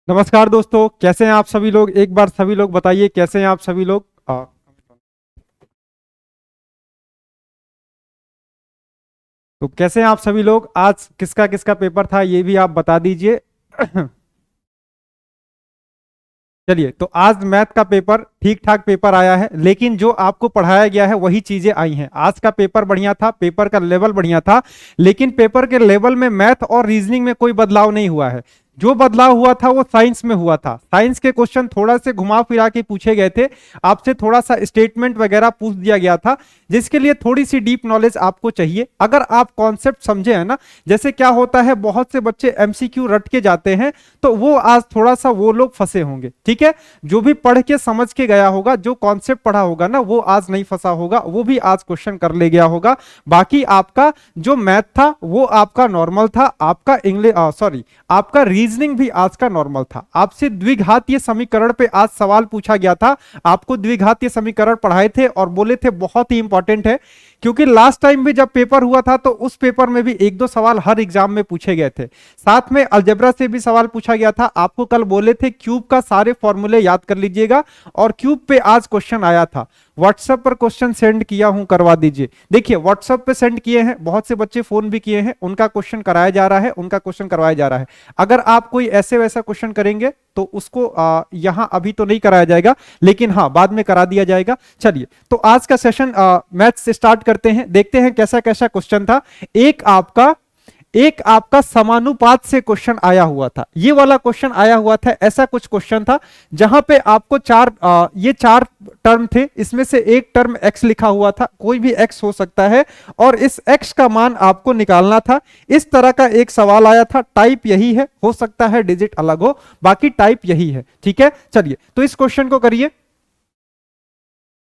नमस्कार दोस्तों, कैसे हैं आप सभी लोग। एक बार सभी लोग बताइए कैसे हैं आप सभी लोग। तो कैसे हैं आप सभी लोग। आज किसका किसका पेपर था ये भी आप बता दीजिए। चलिए, तो आज मैथ का पेपर ठीक ठाक पेपर आया है, लेकिन जो आपको पढ़ाया गया है वही चीजें आई हैं। आज का पेपर बढ़िया था, पेपर का लेवल बढ़िया था, लेकिन पेपर के लेवल में मैथ और रीजनिंग में कोई बदलाव नहीं हुआ है। जो बदलाव हुआ था वो साइंस में हुआ था। साइंस के क्वेश्चन थोड़ा से घुमा फिरा के पूछे गए थे, आपसे थोड़ा सा स्टेटमेंट वगैरह पूछ दिया गया था, जिसके लिए थोड़ी सी डीप नॉलेज आपको चाहिए। अगर आप कॉन्सेप्ट समझे हैं ना, जैसे क्या होता है, बहुत से बच्चे एमसीक्यू रट के जाते हैं, तो वो आज थोड़ा सा वो लोग फंसे होंगे। ठीक है, जो भी पढ़ के समझ के गया होगा, जो कॉन्सेप्ट पढ़ा होगा ना, वो आज नहीं फंसा होगा, वो भी आज क्वेश्चन कर ले गया होगा। बाकी आपका जो मैथ था वो आपका नॉर्मल था, आपका इंग्लिश सॉरी आपका रीजनिंग भी आज का नॉर्मल था। आपसे द्विघातीय समीकरण पे आज सवाल पूछा गया था। आपको द्विघातीय समीकरण पढ़ाए थे और बोले थे बहुत ही इंपॉर्टेंट है, क्योंकि लास्ट टाइम भी जब पेपर हुआ था तो उस पेपर में भी एक दो सवाल हर एग्जाम में पूछे गए थे। साथ में अलजेब्रा से भी सवाल पूछा गया था। आपको कल बोले थे क्यूब का सारे फॉर्मूले याद कर लीजिएगा, और क्यूब पे आज क्वेश्चन आया था। व्हाट्सएप पर क्वेश्चन सेंड किया हूं, करवा दीजिए। देखिए, व्हाट्सएप पे सेंड किए हैं, बहुत से बच्चे फोन भी किए हैं, उनका क्वेश्चन कराया जा रहा है, उनका क्वेश्चन करवाया जा रहा है। अगर आप कोई ऐसे वैसा क्वेश्चन करेंगे तो उसको यहां अभी तो नहीं कराया जाएगा, लेकिन हाँ बाद में करा दिया जाएगा। चलिए, तो आज का सेशन मैथ्स से स्टार्ट करते हैं। देखते हैं कैसा कैसा क्वेश्चन था। एक आपका समानुपात से क्वेश्चन आया हुआ था, ये वाला क्वेश्चन आया हुआ था। ऐसा कुछ क्वेश्चन था जहां पे आपको ये चार टर्म थे, इसमें से एक टर्म x लिखा हुआ था, कोई भी x हो सकता है, और इस x का मान आपको निकालना था। इस तरह का एक सवाल आया था। टाइप यही है, हो सकता है डिजिट अलग हो, बाकी टाइप यही है। ठीक है, चलिए तो इस क्वेश्चन को करिए,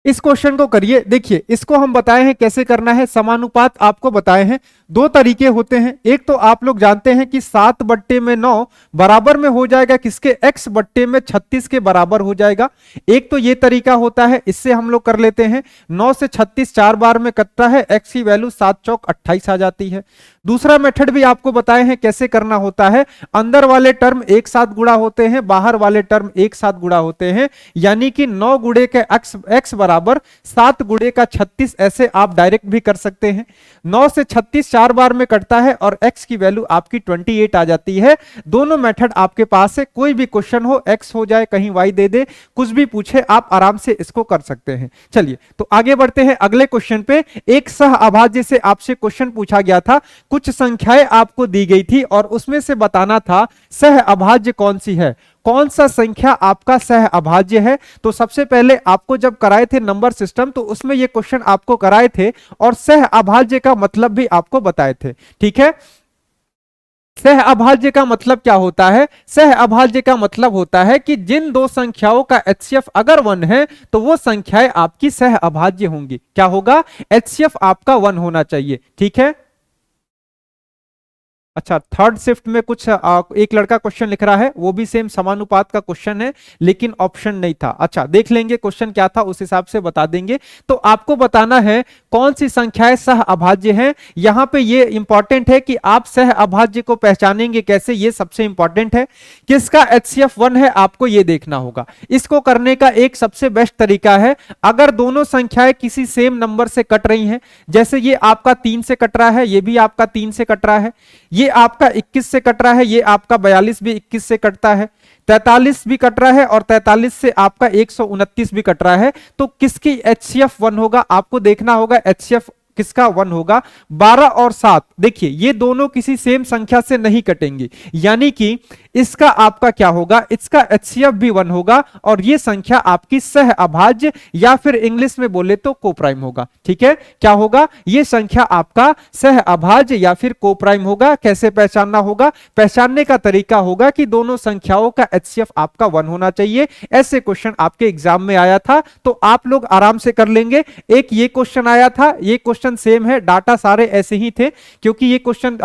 इस क्वेश्चन को करिए। देखिए, इसको हम बताए हैं कैसे करना है। समानुपात आपको बताए हैं, दो तरीके होते हैं। एक तो आप लोग जानते हैं कि 7/9 बराबर में हो जाएगा किसके, x/में 36 के बराबर हो जाएगा। एक तो ये तरीका होता है, इससे हम लोग कर लेते हैं। 9 से 36 4 बार में कटता है, x की वैल्यू 7 चौक 28 आ जाती है। दूसरा मेथड भी आपको बताए हैं कैसे करना होता है। अंदर वाले टर्म एक साथ गुणा होते हैं, बाहर वाले टर्म एक साथ गुणा होते हैं, यानी कि 9 गुणे के x बराबर 7 गुणे का 36, ऐसे आप डायरेक्ट भी कर सकते हैं। 9 से 36 4 बार में कटता है और x की वैल्यू आपकी 28 आ जाती है। दोनों मेथड आपके पास है, कोई भी क्वेश्चन हो, x हो जाए कहीं y दे दे, कुछ भी पूछे, आप आराम से इसको कर सकते हैं। चलिए, तो आगे बढ़ते हैं अगले क्वेश्चन पे। एक सह अभाज्य से आपसे क्वेश्चन पूछा गया था, कुछ संख्याएं आपको दी गई थी और उसमें से बताना था सह अभाज्य कौन सी है, कौन सा संख्या आपका सह अभाज्य है। तो सबसे पहले आपको जब कराए थे नंबर सिस्टम, तो उसमें ये क्वेश्चन आपको कराए थे और सह अभाज्य का मतलब भी आपको बताए थे। ठीक है, सह अभाज्य का मतलब क्या होता है। सह अभाज्य का मतलब होता है कि जिन दो संख्याओं का HCF अगर 1 है तो वो संख्याएं आपकी सह अभाज्य होंगी। क्या होगा, HCF आपका 1 होना चाहिए। ठीक है, अच्छा, थर्ड शिफ्ट में कुछ एक लड़का क्वेश्चन लिख रहा है, वो भी सेम समानुपात का क्वेश्चन है, लेकिन ऑप्शन नहीं था। अच्छा, देख लेंगे क्वेश्चन क्या था, उस हिसाब से बता देंगे। तो आपको बताना है कौन सी संख्याएं सह अभाज्य हैं। यहां पे ये इंपॉर्टेंट है कि आप सह अभाज्य को पहचानेंगे कैसे, ये सबसे इंपॉर्टेंट है। किसका HCF 1 है आपको ये देखना होगा। इसको करने का एक सबसे बेस्ट तरीका है, अगर दोनों संख्याएं किसी सेम नंबर से कट रही हैं, जैसे ये आपका 3 से कट रहा है, ये भी आपका 3 से कट रहा है, ये आपका 21 से कट रहा है, ये आपका 42 भी 21 से कटता है, 43 भी कट रहा है और 43 से आपका 129 भी कट रहा है, तो किसकी HCF 1 होगा आपको देखना होगा। HCF किसका 1 होगा। 12 और 7, देखिए ये दोनों किसी सेम संख्या से नहीं कटेंगे, यानी कि इसका आपका क्या होगा, इसका HCF भी 1 होगा और ये संख्या आपकी सह अभाज्य या फिर इंग्लिश में बोले तो कोप्राइम होगा। ठीक है, क्या होगा, ये संख्या आपका सह अभाज्य या फिर कोप्राइम होगा। कैसे पहचानना होगा, पहचानने का तरीका होगा कि दोनों संख्याओं का HCF आपका 1 होना चाहिए। ऐसे क्वेश्चन आपके एग्जाम में आया था, तो आप लोग आराम से कर लेंगे। एक ये क्वेश्चन आया था, ये क्वेश्चन सेम है, डाटा सारे ऐसे ही थे, क्योंकि ये क्वेश्चन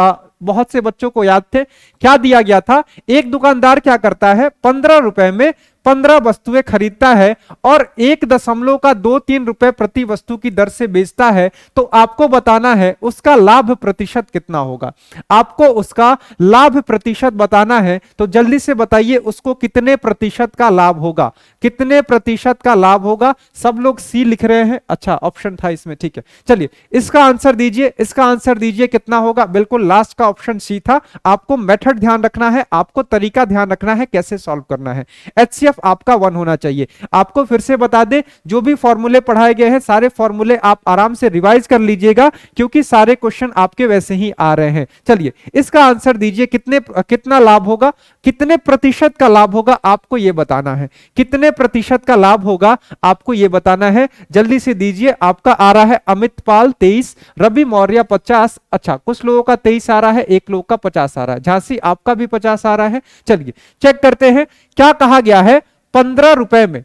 बहुत से बच्चों को याद थे। क्या दिया गया था, एक दुकानदार क्या करता है, 15 रुपए में 15 वस्तुएं खरीदता है और 1.23 रुपए प्रति वस्तु की दर से बेचता है, तो आपको बताना है उसका लाभ प्रतिशत कितना होगा। आपको उसका लाभ प्रतिशत बताना है, तो जल्दी से बताइए उसको कितने प्रतिशत का लाभ होगा, कितने प्रतिशत का लाभ होगा। सब लोग सी लिख रहे हैं, अच्छा ऑप्शन था इसमें, ठीक है। चलिए इसका आंसर दीजिए, इसका आंसर दीजिए कितना होगा। बिल्कुल लास्ट का ऑप्शन सी था। आपको मेथड ध्यान रखना है, आपको तरीका ध्यान रखना है कैसे सॉल्व करना है। एचसीएफ आपका 1 होना चाहिए। आपको फिर से बता दे, जो भी फॉर्मूले पढ़ाए गए हैं सारे फॉर्मूले आप आराम से रिवाइज कर लीजिएगा, क्योंकि सारे क्वेश्चन आपके वैसे ही आ रहे हैं। चलिए इसका आंसर दीजिए, कितना लाभ होगा, कितने प्रतिशत का लाभ होगा, आपको यह बताना है। कितने प्रतिशत का लाभ होगा आपको यह बताना है, जल्दी से दीजिए। आपका आ रहा है अमित पाल 23, रवि मौर्य 50, अच्छा कुछ लोगों का 23 आ रहा है, एक लोग का 50 आ रहा है, झांसी आपका भी 50 आ रहा है। चलिए चेक करते हैं क्या कहा गया है। 15 रुपए में,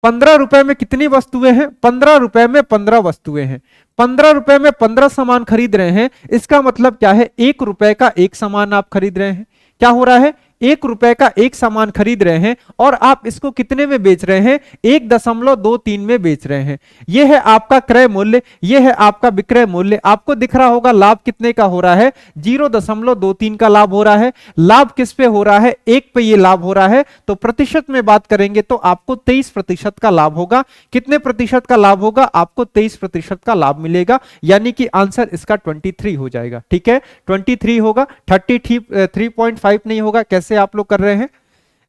15 रुपए में कितनी वस्तुएं हैं, 15 रुपए में 15 वस्तुएं हैं। 15 रुपए में 15 सामान खरीद रहे हैं, इसका मतलब क्या है, 1 रुपए का एक सामान आप खरीद रहे हैं। क्या हो रहा है, 1 रुपए का एक सामान खरीद रहे हैं और आप इसको कितने में बेच रहे हैं, 1.23 में बेच रहे हैं। यह है आपका क्रय मूल्य, यह है आपका विक्रय मूल्य। आपको दिख रहा होगा लाभ कितने का हो रहा है, 0.23 का लाभ हो रहा है। लाभ किस पे हो रहा है, 1 पे ये लाभ हो रहा है। तो प्रतिशत में बात करेंगे तो आपको 23% का लाभ होगा। कितने प्रतिशत का लाभ होगा, आपको 23% का लाभ मिलेगा, यानी कि आंसर इसका 23 हो जाएगा। ठीक है 23 होगा, 33.5 नहीं होगा। कैसे आप लोग कर रहे हैं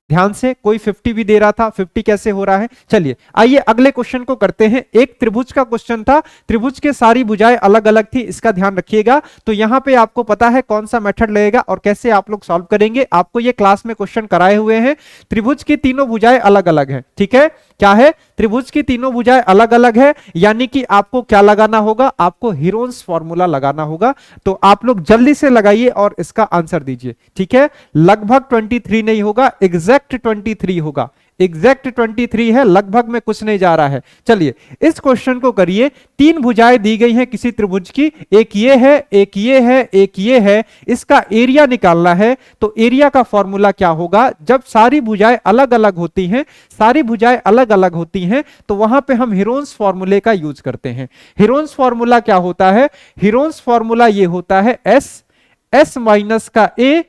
ध्यान से, कोई 50 भी दे रहा था, 50 कैसे हो रहा है। चलिए आइए अगले क्वेश्चन को करते हैं। एक त्रिभुज का क्वेश्चन था, त्रिभुज के सारी भुजाएं अलग अलग थी, इसका ध्यान रखिएगा। तो यहां पे आपको पता है कौन सा मेथड लगेगा और कैसे आप लोग सॉल्व करेंगे। आपको ये क्लास में क्वेश्चन कराए हुए हैं। त्रिभुज की तीनों भुजाएं अलग अलग है, ठीक है। क्या है, त्रिभुज की तीनों भुजाएं अलग अलग है, यानी कि आपको क्या लगाना होगा, आपको हीरोन्स फॉर्मूला लगाना होगा। तो आप लोग जल्दी से लगाइए और इसका आंसर दीजिए, ठीक है। लगभग 23 नहीं होगा, एग्जैक्ट 23 होगा। एग्जैक्ट 23 है, लगभग में कुछ नहीं जा रहा है। चलिए इस क्वेश्चन को करिए। 3 भुजाएं दी गई हैं किसी त्रिभुज की, एक ये है, एक ये है, एक ये है। इसका एरिया निकालना है। तो एरिया का फॉर्मूला क्या होगा, जब सारी भुजाएं अलग अलग होती हैं, सारी भुजाएं अलग अलग होती हैं, तो वहां पे हम हीरोन्स फॉर्मूले का यूज करते हैं। हीरोन्स फॉर्मूला क्या होता है, हीरोन्स फॉर्मूला ये होता है एस माइनस का ए,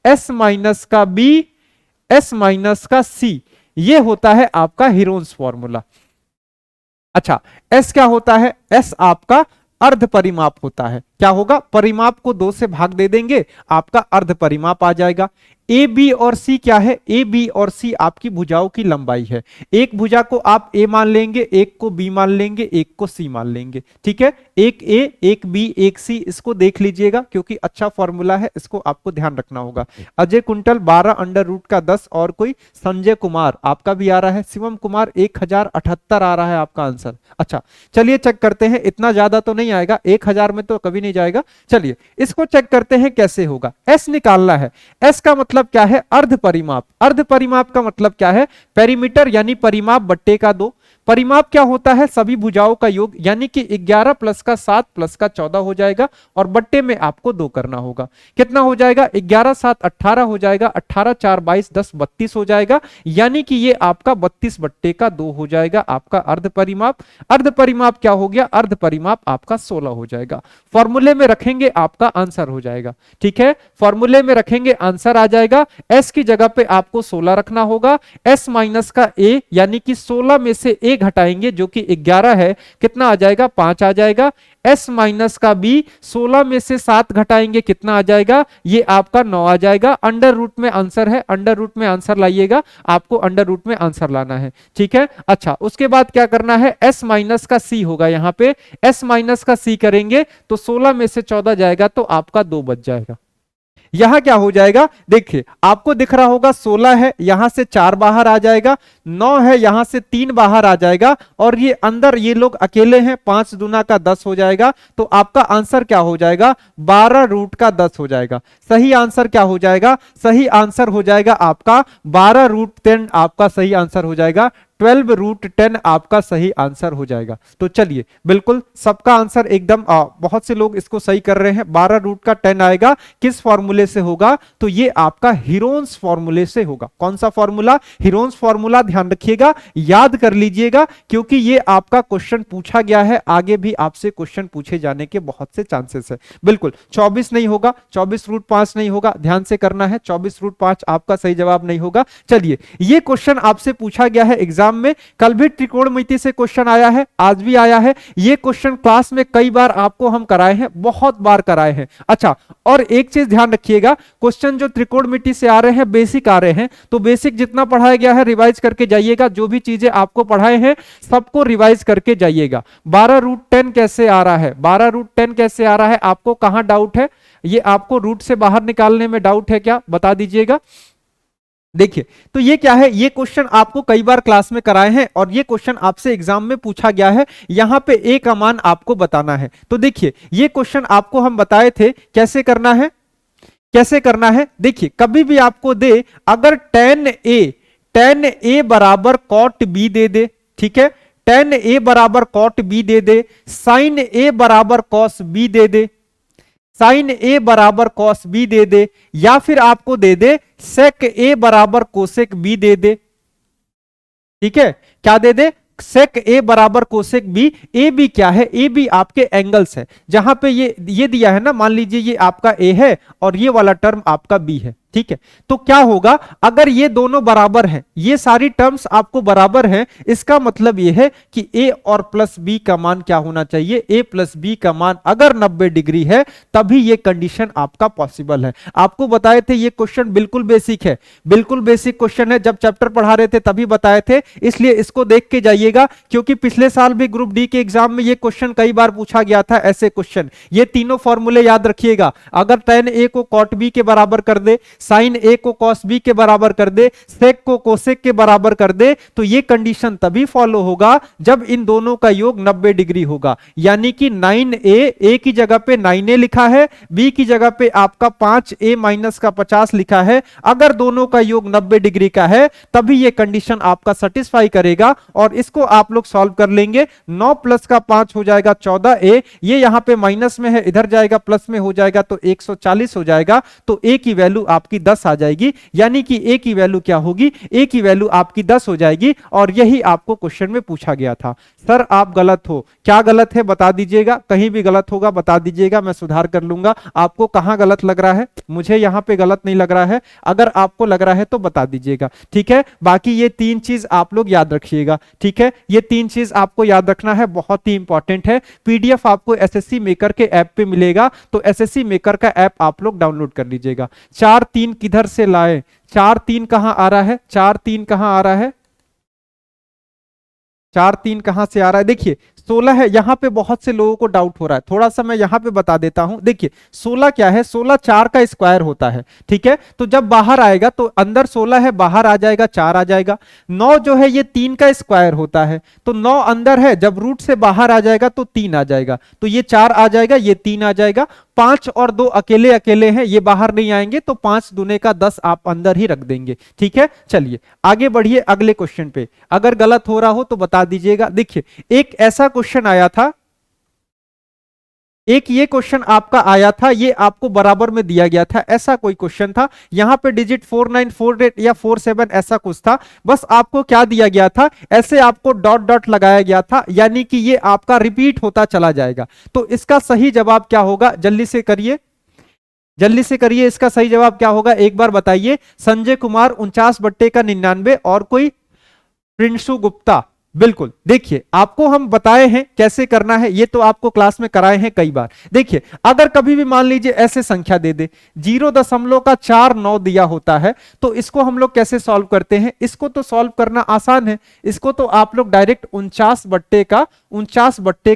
एस माइनस का बी, एस माइनस का सी। ये होता है आपका हीरोन्स फॉर्मूला। अच्छा एस क्या होता है, एस आपका अर्ध परिमाप होता है। क्या होगा, परिमाप को 2 से भाग दे देंगे, आपका अर्ध परिमाप आ जाएगा। ए बी और सी क्या है, ए बी और सी आपकी भुजाओं की लंबाई है। एक भुजा को आप ए मान लेंगे, एक को बी मान लेंगे, एक को सी मान लेंगे, ठीक है। एक ए, एक बी, एक सी, इसको देख लीजिएगा क्योंकि अच्छा फॉर्मूला है, इसको आपको ध्यान रखना होगा। अजय कुंटल 12√10 और कोई संजय कुमार आपका भी आ रहा है, शिवम कुमार 1078 आ रहा है आपका आंसर। अच्छा चलिए चेक करते हैं, इतना ज्यादा तो नहीं आएगा, 1000 में तो कभी नहीं जाएगा। चलिए इसको चेक करते हैं कैसे होगा। एस निकालना है, एस का मतलब क्या है, अर्ध परिमाप। अर्ध परिमाप का मतलब क्या है, पेरीमीटर यानी परिमाप बट्टे का 2। परिमाप क्या होता है, सभी भुजाओं का योग, यानी कि 11 प्लस का 7 प्लस का 14 हो जाएगा और बट्टे में आपको 2 करना होगा। कितना हो जाएगा, 11 7 18 हो जाएगा, 18 4 22 10 32 हो जाएगा, यानी कि ये आपका 32 बट्टे का 2 हो जाएगा आपका अर्ध परिमाप। अर्ध परिमाप क्या हो गया, अर्ध परिमाप आपका 16 हो जाएगा। फॉर्मूले में रखेंगे आपका आंसर हो जाएगा, ठीक है। फॉर्मूले में रखेंगे आंसर आ जाएगा। एस की जगह पे आपको 16 रखना होगा। एस माइनस का ए, यानी कि 16 में से ए घटाएंगे जो कि 11 है, कितना आ जाएगा, 5 आ जाएगा। एस माइनस का बी, 16 में से 7 घटाएंगे, कितना आ जाएगा, ये आपका 9 आ जाएगा। अंडर रूट में आंसर है, अंडर रूट में आंसर लाइएगा, आपको अंडर रूट में आंसर लाना है, ठीक है। अच्छा उसके बाद क्या करना है, एस माइनस का सी होगा, यहां पे एस माइनस का सी करेंगे तो 16 में से 14 जाएगा तो आपका 2 बच जाएगा। यहां क्या हो जाएगा, देखिए आपको दिख रहा होगा 16 है, यहां से 4 बाहर आ जाएगा, 9 है, यहां से 3 बाहर आ जाएगा और ये अंदर ये लोग अकेले हैं, 5 दूना का 10 हो जाएगा। तो आपका आंसर क्या हो जाएगा, 12√10 हो जाएगा। सही आंसर क्या हो जाएगा, सही आंसर हो जाएगा आपका 12√10, आपका सही आंसर हो जाएगा 12 रूट 10 आपका सही आंसर हो जाएगा। तो चलिए बिल्कुल सबका आंसर एकदम बहुत से लोग इसको सही कर रहे हैं। 12 रूट का 10 आएगा, किस फॉर्मूले से होगा? तो ये आपका हीरोन्स फॉर्मूले से होगा। कौन सा फॉर्मूला? Heron's formula. ध्यान रखिएगा, याद कर लीजिएगा, क्योंकि ये आपका क्वेश्चन पूछा गया है, आगे भी आपसे क्वेश्चन पूछे जाने के बहुत से चांसेस है। बिल्कुल 24 नहीं होगा, 24 रूट 5 नहीं होगा, ध्यान से करना है। 24 रूट 5 आपका सही जवाब नहीं होगा। चलिए, ये क्वेश्चन आपसे पूछा गया है एग्जाम में, कल भी त्रिकोणमिति से क्वेश्चन आया है, आज भी आया है। ये क्वेश्चन क्लास में कई बार आपको हम कराए हैं, बहुत बार कराए हैं। अच्छा, और एक चीज ध्यान रखिएगा, क्वेश्चन जो त्रिकोणमिति से आ रहे हैं बेसिक आ रहे हैं, तो बेसिक जितना पढ़ाया गया है रिवाइज करके जाइएगा। जो भी चीजें आपको पढ़ाए हैं सबको रिवाइज करके जाइएगा। 12 रूट 10 कैसे आ रहा है? 12 रूट 10 कैसे आ रहा है? आपको कहां डाउट है? ये आपको रूट से बाहर निकालने में डाउट है क्या? बता दीजिएगा। देखिए, तो ये क्या है? ये क्वेश्चन आपको कई बार क्लास में कराए हैं और ये क्वेश्चन आपसे एग्जाम में पूछा गया है। यहां पे ए का मान आपको बताना है। तो देखिए, ये क्वेश्चन आपको हम बताए थे कैसे करना है, कैसे करना है। देखिए, कभी भी आपको दे, अगर tan a बराबर cot b दे दे, ठीक है, tan a बराबर cot b they they, sin a बराबर cos b they they, sin a बराबर cos b दे दे, या फिर आपको दे दे sec a बराबर cosec b दे दे, ठीक है, क्या दे दे? सेक ए बराबर कोसेक बी। ए बी क्या है? ए बी आपके एंगल्स है। जहां पे ये दिया है ना, मान लीजिए ये आपका ए है और ये वाला टर्म आपका बी है, ठीक है। तो क्या होगा अगर ये दोनों बराबर हैं, ये सारी टर्म्स आपको बराबर हैं, इसका मतलब ये है कि ए और प्लस बी का मान क्या होना चाहिए? ए प्लस बी का मान अगर 90 डिग्री है तभी ये कंडीशन आपका पॉसिबल है। आपको बताए थे ये क्वेश्चन बिल्कुल बेसिक है, बिल्कुल बेसिक क्वेश्चन है, जब चैप्टर पढ़ा रहे थे तभी बताए थे, इसलिए इसको देख के जाइएगा, क्योंकि पिछले साल भी ग्रुप डी के एग्जाम में ये क्वेश्चन कई बार पूछा गया था। ऐसे क्वेश्चन, ये तीनों फॉर्मूले याद रखिएगा। अगर tan a को cot b के बराबर कर दे, साइन ए को cos b के बराबर कर दे, सेक को कोसेक के बराबर कर दे, तो ये कंडीशन तभी फॉलो होगा जब इन दोनों का योग 90 डिग्री होगा। यानी कि 9a, a की जगह पे 9a लिखा है, b की जगह पे आपका 5a माइनस का 50 लिखा है। अगर दोनों का योग 90 डिग्री का है तभी ये कंडीशन आपका सेटिस्फाई करेगा, और इसको आप लोग सॉल्व कर लेंगे। 9 प्लस का 5 हो जाएगा 14a, ये यहां पे माइनस में है, इधर जाएगा प्लस में हो जाएगा तो 140 हो जाएगा। तो a की वैल्यू आपकी 10 आ जाएगी, यानी कि a की वैल्यू क्या होगी? a की वैल्यू आपकी 10 हो जाएगी। और यही आपको क्वेश्चन में पूछा गया था। सर आप गलत हो, क्या गलत है बता दीजिएगा, कहीं भी गलत होगा बता दीजिएगा, मैं सुधार कर लूंगा। आपको कहां गलत लग रहा है? मुझे यहां पे गलत नहीं लग रहा है, अगर आपको लग रहा है तो बता दीजिएगा, ठीक है। बाकी ये 3 चीज आप लोग याद रखिएगा, ठीक है। ये 3 चीज आपको याद रखना है, बहुत ही इंपॉर्टेंट है। पीडीएफ आपको एसएससी मेकर के ऐप पे मिलेगा, तो एसएससी मेकर का ऐप आप लोग डाउनलोड कर लीजिएगा। 4 3 किधर से लाए? 4 3 कहां आ रहा है? 4 3 कहां आ रहा है? 4 3 कहां से आ रहा है? देखिए 16 है, यहां पे बहुत से लोगों को डाउट हो रहा है, थोड़ा सा मैं यहां पे बता देता हूं। देखिए 16 क्या है? 16 4 का स्क्वायर होता है, ठीक है। तो जब बाहर आएगा तो अंदर 16 है, बाहर आ जाएगा 4 आ जाएगा। 9 जो है ये 3 का स्क्वायर होता है, तो 9 अंदर है, जब रूट से बाहर आ जाएगा तो 3 आ जाएगा, तो ये 4 आ जाएगा, ये 3 आ जाएगा। 5 और 2 अकेले अकेले हैं, ये बाहर नहीं आएंगे, तो 5 दूने का 10 आप अंदर ही रख देंगे, ठीक है। चलिए आगे बढ़िए अगले क्वेश्चन पे, अगर गलत हो रहा हो तो बता दीजिएगा। देखिए एक ऐसा क्वेश्चन आया था, एक ये क्वेश्चन आपका आया था, ये आपको बराबर में दिया गया था, ऐसा कोई क्वेश्चन था। यहां पे डिजिट 4948 या 47 ऐसा कुछ था। बस आपको क्या दिया गया था? ऐसे आपको डॉट डॉट लगाया गया था, यानी कि ये आपका रिपीट होता चला जाएगा। तो इसका सही जवाब क्या होगा? जल्दी से करिए, जल्दी से करिए, इसका सही जवाब क्या होगा एक बार बताइए। संजय कुमार 49/99, और कोई? प्रिंसु गुप्ता, बिल्कुल। देखिए आपको हम बताए हैं कैसे करना है, ये तो आपको क्लास में कराए हैं कई बार। देखिए अगर कभी भी मान लीजिए ऐसे संख्या दे दे, 0.49 दिया होता है, तो इसको हम लोग कैसे सॉल्व करते हैं? इसको तो सॉल्व करना आसान है, इसको तो आप लोग डायरेक्ट 49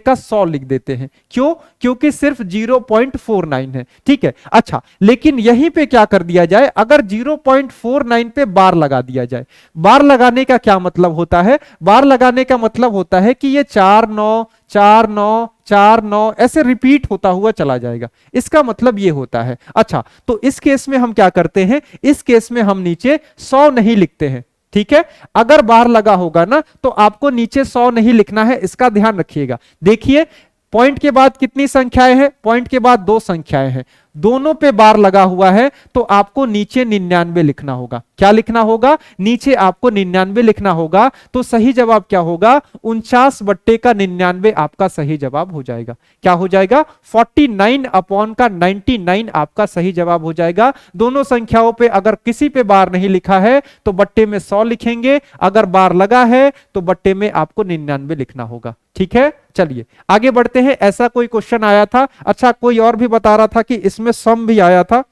का 100 लिख देते हैं। क्यों? क्योंकि सिर्फ 0.49 है, ठीक है। अच्छा, लेकिन यहीं पे क्या कर दिया जाए? अगर 0.49 पे बार लगा दिया जाए। बार लगाने का क्या मतलब होता है? बार लगाने का मतलब होता है कि ये 4 9 4 9 4 9 ऐसे रिपीट होता हुआ चला जाएगा, इसका मतलब ये होता है। अच्छा, तो इस केस में हम क्या करते हैं? इस केस में हम नीचे 100 नहीं लिखते हैं, ठीक है। अगर बार लगा होगा ना तो आपको नीचे 100 नहीं लिखना है, इसका ध्यान रखिएगा। देखिए पॉइंट के बाद कितनी संख्याएं हैं, पॉइंट के बाद 2 संख्याएं हैं, दोनों पे बार लगा हुआ है, तो आपको नीचे 99 लिखना होगा। क्या लिखना होगा, नीचे आपको 99 लिखना होगा। तो सही जवाब क्या होगा, 49 बट्टे का 99 आपका सही जवाब हो जाएगा। क्या हो जाएगा, 49 अपॉन का 99 आपका सही जवाब हो जाएगा। दोनों संख्याओं पे अगर किसी पे बार नहीं लिखा है तो बट्टे में 100 लिखेंगे, अगर बार लगा है तो बट्टे में आपको 99 लिखना होगा। ठीक है, चलिए आगे बढ़ते हैं। ऐसा कोई क्वेश्चन आया था, अच्छा कोई और भी बता रहा था कि इसमें सम भी आया था,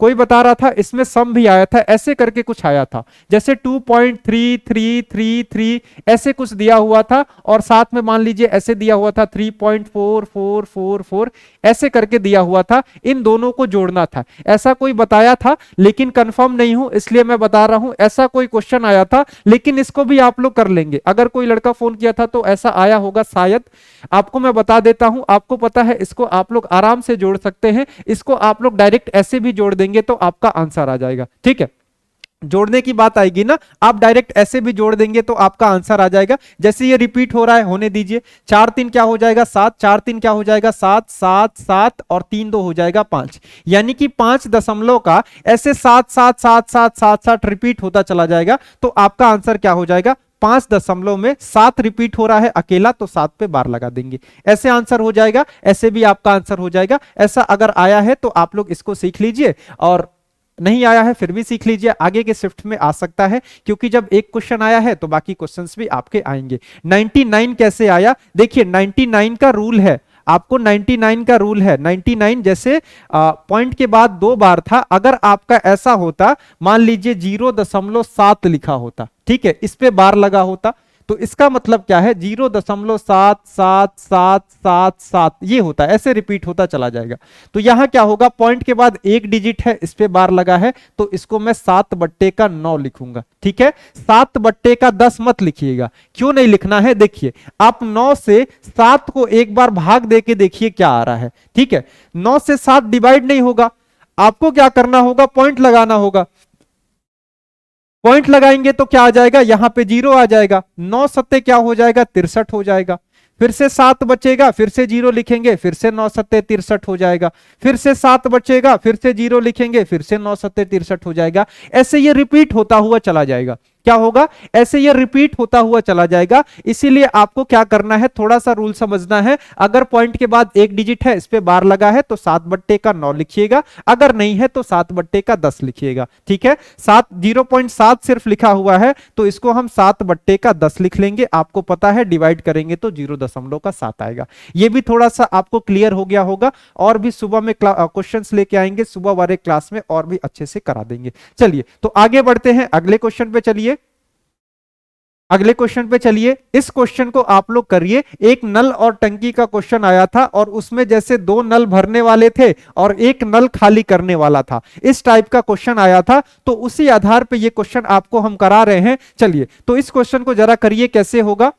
कोई बता रहा था इसमें सम भी आया था, ऐसे करके कुछ आया था, जैसे 2.3333 ऐसे कुछ दिया हुआ था और साथ में मान लीजिए ऐसे दिया हुआ था 3.4444 ऐसे करके दिया हुआ था, इन दोनों को जोड़ना था, ऐसा कोई बताया था, लेकिन कंफर्म नहीं हूं इसलिए मैं बता रहा हूं। ऐसा कोई क्वेश्चन आया था, लेकिन इसको भी आप लोग कर लेंगे। अगर कोई लड़का फोन किया था तो ऐसा आया होगा शायद, आपको मैं बता देता हूं, आपको पता है इसको आप लोग आराम से जोड़ सकते हैं, इसको आप लोग डायरेक्ट ऐसे भी जोड़ देंगे तो आपका आंसर आ जाएगा। ठीक है, जोड़ने की बात आएगी ना, आप डायरेक्ट ऐसे भी जोड़ देंगे तो आपका आंसर आ जाएगा। जैसे ये रिपीट हो रहा है, होने दीजिए। 4 3 क्या हो जाएगा 7, 4 3 क्या हो जाएगा 7, 7 7 और 3 2 हो जाएगा 5, यानी कि 5 दशमलव का ऐसे 7 7 7 7 7 7 रिपीट होता चला जाएगा, तो आपका आंसर क्या हो जाएगा, 5 दशमलव में 7 रिपीट हो रहा है अकेला, तो 7 पे बार लगा देंगे, ऐसे आंसर हो जाएगा। ऐसे भी आपका आंसर हो जाएगा। ऐसा अगर आया है तो आप लोग इसको सीख लीजिए, और नहीं आया है फिर भी सीख लीजिए, आगे के शिफ्ट में आ सकता है, क्योंकि जब एक क्वेश्चन आया है तो बाकी क्वेश्चंस भी आपके आएंगे। 99 कैसे आया, देखिए 99 का रूल है, आपको 99 का रूल है। 99 जैसे पॉइंट के बाद 2 बार था, अगर आपका ऐसा होता, मान लीजिए 0.7 लिखा होता, ठीक है, इस पे बार लगा होता, तो इसका मतलब क्या है, 0.777777 ये होता है, ऐसे रिपीट होता चला जाएगा। तो यहां क्या होगा, पॉइंट के बाद 1 डिजिट है, इस पे बार लगा है, तो इसको मैं 7 बट्टे का 9 लिखूंगा। ठीक है, 7 बट्टे का 10 मत लिखिएगा। क्यों नहीं लिखना है, देखिए आप 9 से 7 को एक बार भाग दे के देखिए क्या आ रहा है। ठीक है, 9 से 7 डिवाइड नहीं होगा, आपको क्या करना होगा, पॉइंट लगाना होगा। पॉइंट लगाएंगे तो क्या आ जाएगा, यहां पे 0 आ जाएगा, 9 सत्ते क्या हो जाएगा 63 हो जाएगा, फिर से 7 बचेगा, फिर से 0 लिखेंगे, फिर से 9 सत्ते 63 हो जाएगा, फिर से 7 बचेगा, फिर से 0 लिखेंगे, फिर से 9 सत्ते 63 हो जाएगा। ऐसे ये रिपीट होता हुआ चला जाएगा। क्या होगा, ऐसे ये रिपीट होता हुआ चला जाएगा। इसीलिए आपको क्या करना है, थोड़ा सा रूल समझना है। अगर पॉइंट के बाद 1 डिजिट है, इस पे बार लगा है, तो 7 बट्टे का 9 लिखिएगा, अगर नहीं है तो 7 बट्टे का 10 लिखिएगा। ठीक है, 0.7 सिर्फ लिखा हुआ है, तो इसको हम 7 बट्टे का 10 लिख लेंगे। आपको पता है डिवाइड करेंगे तो 0.7 आएगा। ये भी थोड़ा सा आपको क्लियर हो गया होगा, और भी सुबह में क्वेश्चंस लेके आएंगे, सुबह वाले क्लास में और भी अच्छे से करा देंगे। चलिए तो आगे बढ़ते हैं, अगले क्वेश्चन पे चलिए। अगले क्वेश्चन पे चलिए, इस क्वेश्चन को आप लोग करिए। एक नल और टंकी का क्वेश्चन आया था, और उसमें जैसे 2 नल भरने वाले थे और एक नल खाली करने वाला था, इस टाइप का क्वेश्चन आया था। तो उसी आधार पे ये क्वेश्चन आपको हम करा रहे हैं। चलिए तो इस क्वेश्चन को जरा करिए, कैसे होगा।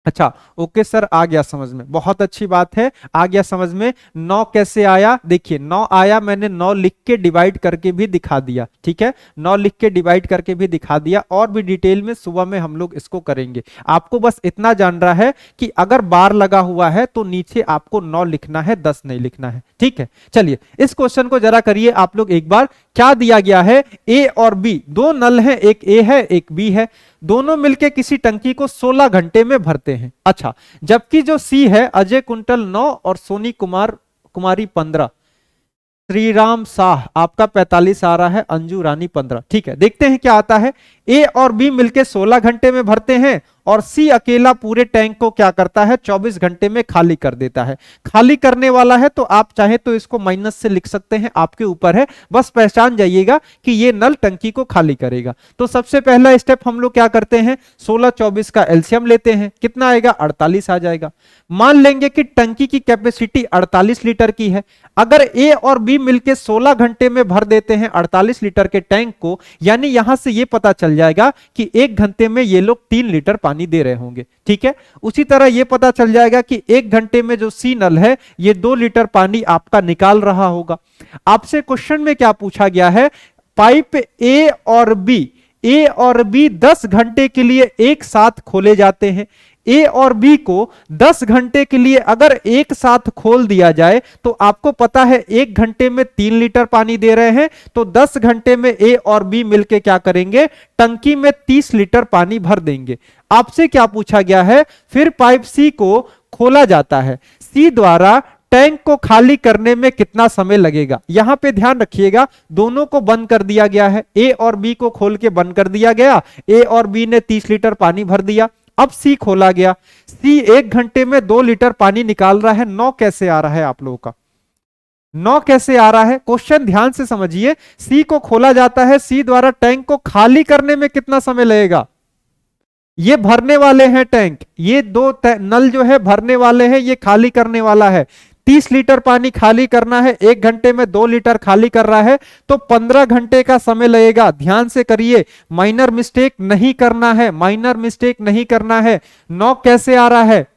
अच्छा ओके सर, आ गया समझ में, बहुत अच्छी बात है, आ गया समझ में। 9 कैसे आया, देखिए 9 आया, मैंने 9 लिख के डिवाइड करके भी दिखा दिया। ठीक है, 9 लिख के डिवाइड करके भी दिखा दिया, और भी डिटेल में सुबह में हम लोग इसको करेंगे। आपको बस इतना जान रहा है कि अगर बार लगा हुआ है तो नीचे आपको 9 लिखना है, 10 नहीं लिखना है। ठीक है, चलिए इस क्वेश्चन को जरा करिए आप लोग एक बार। क्या दिया गया है, ए और बी 2 नल है, एक ए है एक बी है, दोनों मिलके किसी टंकी को 16 घंटे में भरते हैं। अच्छा, जबकि जो सी है, अजय कुंटल 9 और सोनी कुमारी 15, श्रीराम शाह आपका 45 आ रहा है, अंजू रानी 15। ठीक है, देखते हैं क्या आता है। ए और बी मिलके 16 घंटे में भरते हैं, और सी अकेला पूरे टैंक को क्या करता है, 24 घंटे में खाली कर देता है। खाली करने वाला है तो आप चाहे तो इसको माइनस से लिख सकते हैं, आपके ऊपर है, बस पहचान जाइएगा कि ये नल टंकी को खाली करेगा। तो सबसे पहला स्टेप हम लोग क्या करते हैं, 16 24 का एलसीएम लेते हैं, कितना आएगा 48 आ जाएगा। मान लेंगे कि टंकी की कैपेसिटी 48 लीटर की है। अगर ए और बी मिलके 16 घंटे में भर देते हैं 48 लीटर के टैंक को, यानी यहां से ये पता चल जाएगा कि 1 घंटे में ये लोग 3 लीटर पानी दे रहे होंगे। ठीक है, उसी तरह ये पता चल जाएगा कि 1 घंटे में जो सी नल है ये 2 लीटर पानी आपका निकाल रहा होगा। आपसे क्वेश्चन में क्या पूछा गया है, पाइप ए और बी ए और बी 10 घंटे के लिए एक साथ खोले जाते हैं। ए और बी को 10 घंटे के लिए अगर एक साथ खोल दिया जाए तो आपको पता है 1 घंटे में 3 लीटर पानी दे रहे हैं, तो 10 घंटे में ए और बी मिलके क्या करेंगे, टंकी में 30 लीटर पानी भर देंगे। आपसे क्या पूछा गया है, फिर पाइप सी को खोला जाता है, सी द्वारा टैंक को खाली करने में कितना समय लगेगा। यहां पे ध्यान रखिएगा, दोनों को बंद कर दिया गया है, ए और बी को खोल के बंद कर दिया गया, ए और बी ने 30 लीटर पानी भर दिया। अब सी खोला गया, सी 1 घंटे में 2 लीटर पानी निकाल रहा है। 9 कैसे आ रहा है आप लोगों का, 9 कैसे आ रहा है, क्वेश्चन ध्यान से समझिए। सी को खोला जाता है, सी द्वारा टैंक को खाली करने में कितना समय लगेगा, ये भरने वाले हैं टैंक, ये दो नल जो है भरने वाले हैं, ये खाली करने वाला है। 30 लीटर पानी खाली करना है, 1 घंटे में 2 लीटर खाली कर रहा है, तो 15 घंटे का समय लगेगा। ध्यान से करिए, माइनर मिस्टेक नहीं करना है, माइनर मिस्टेक नहीं करना है। 9 कैसे आ रहा है,